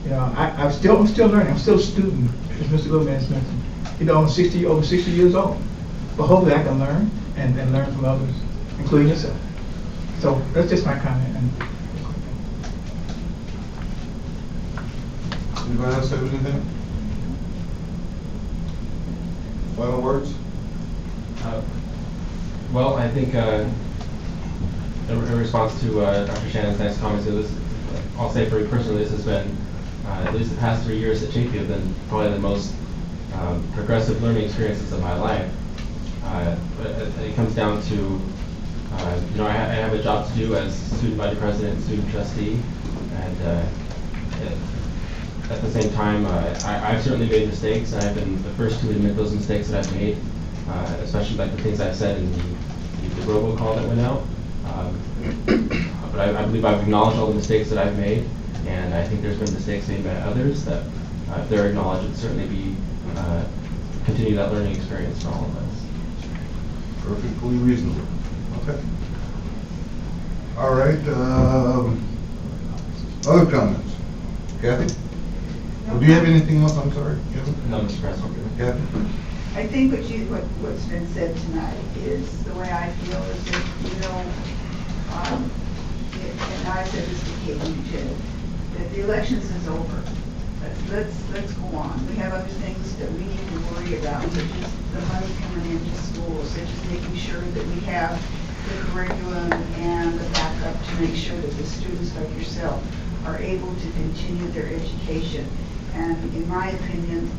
You know, I'm still learning. I'm still a student, as Mr. Gomez mentioned. You know, I'm over 60 years old. But hopefully I can learn and learn from others, including yourself. So that's just my comment. Anybody else have anything? Final words? Well, I think in response to Dr. Shannon's nice comments, I'll say for me personally, this has been, at least the past 3 years at Chaffey, have been probably the most progressive learning experiences of my life. But it comes down to, you know, I have a job to do as student body president and student trustee, and at the same time, I've certainly made mistakes, and I've been the first to admit those mistakes that I've made, especially like the things I've said in the robocall that went out. But I believe I've acknowledged all the mistakes that I've made, and I think there's been mistakes made by others that, if they're acknowledged, would certainly be continue that learning experience for all of us. Perfectly reasonable. Okay. All right. Other comments? Kathy? Do you have anything else? I'm sorry. No, Mr. President. Kathy? I think what's been said tonight is the way I feel is that, you know, and I said this to Kate and Jim, that the elections is over. Let's go on. We have other things that we need to worry about, such as the money coming into schools, such as making sure that we have the curriculum and the backup to make sure that the students like yourself are able to continue their education. And in my opinion,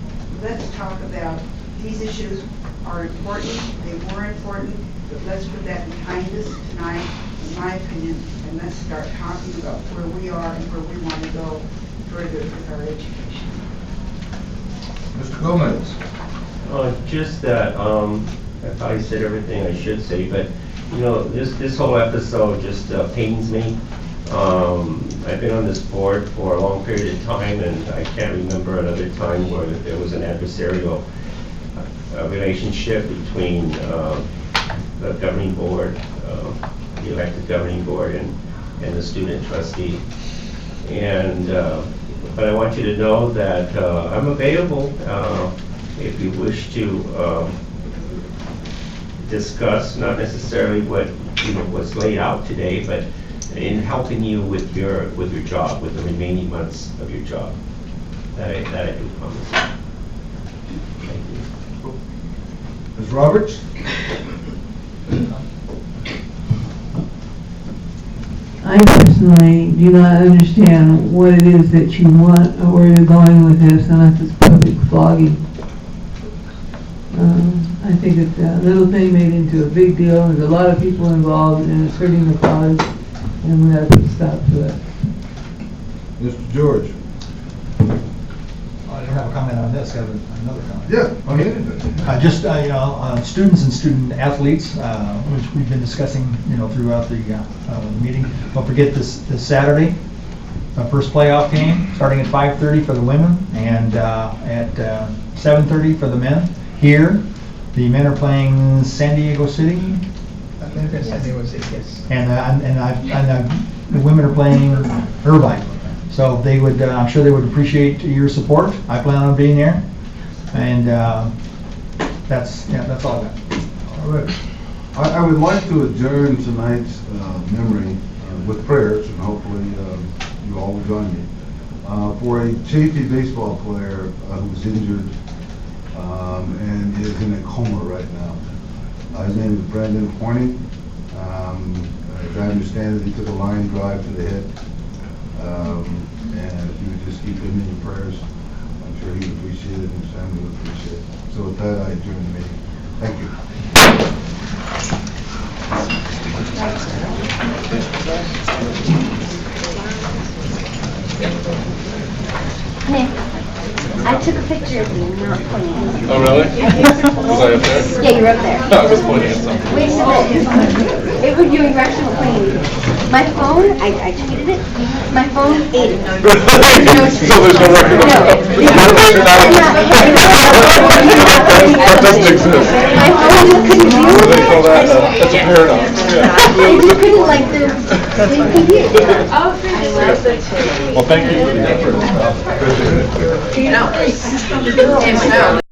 let's talk about these issues are important, they were important, but let's put that behind us tonight, in my opinion, and let's start talking about where we are and where we want to go further with our education. Mr. Gomez? Just that, I probably said everything I should say, but, you know, this whole episode just pains me. I've been on this board for a long period of time, and I can't remember another time where there was an adversarial relationship between the governing board, the elected governing board, and the student trustee. And but I want you to know that I'm available if you wish to discuss, not necessarily what was laid out today, but in helping you with your job, with the remaining months of your job. That I do promise. Thank you. Ms. Roberts? I personally do not understand what it is that you want or where you're going with this unless it's public flogging. I think it's a little thing made into a big deal. There's a lot of people involved and it's hurting the cause, and we have to put a stop to it. Mr. George? I don't have a comment on this, I have another comment. Yeah, I mean, Just, you know, students and student athletes, which we've been discussing, you know, throughout the meeting. Don't forget this Saturday, first playoff game, starting at 5:30 for the women and at 7:30 for the men. Here, the men are playing San Diego City. Yes. And the women are playing Irvine. So they would, I'm sure they would appreciate your support. I plan on being there. And that's all I got. all right. I would like to adjourn tonight's memory with prayers, and hopefully you all will join me, for a Chaffey baseball player who was injured and is in a coma right now. His name is Brandon Horning. As I understand it, he took a line drive to the head. And if you would just keep him in your prayers, I'm sure he would appreciate it and his family would appreciate it. So with that, I adjourn the meeting. Thank you. I took a picture of you and not pointing at you. Oh, really? Was I up there? Yeah, you were up there. I was pointing at something. Wait a minute. It was you were actually pointing. My phone, I tweeted it. My phone ate it. So there's no record of that doesn't exist. My phone just couldn't do What do they it. call that? That's a paradox. I just couldn't like the compute. Oh, Well, thank you for the effort. Appreciate it. You know.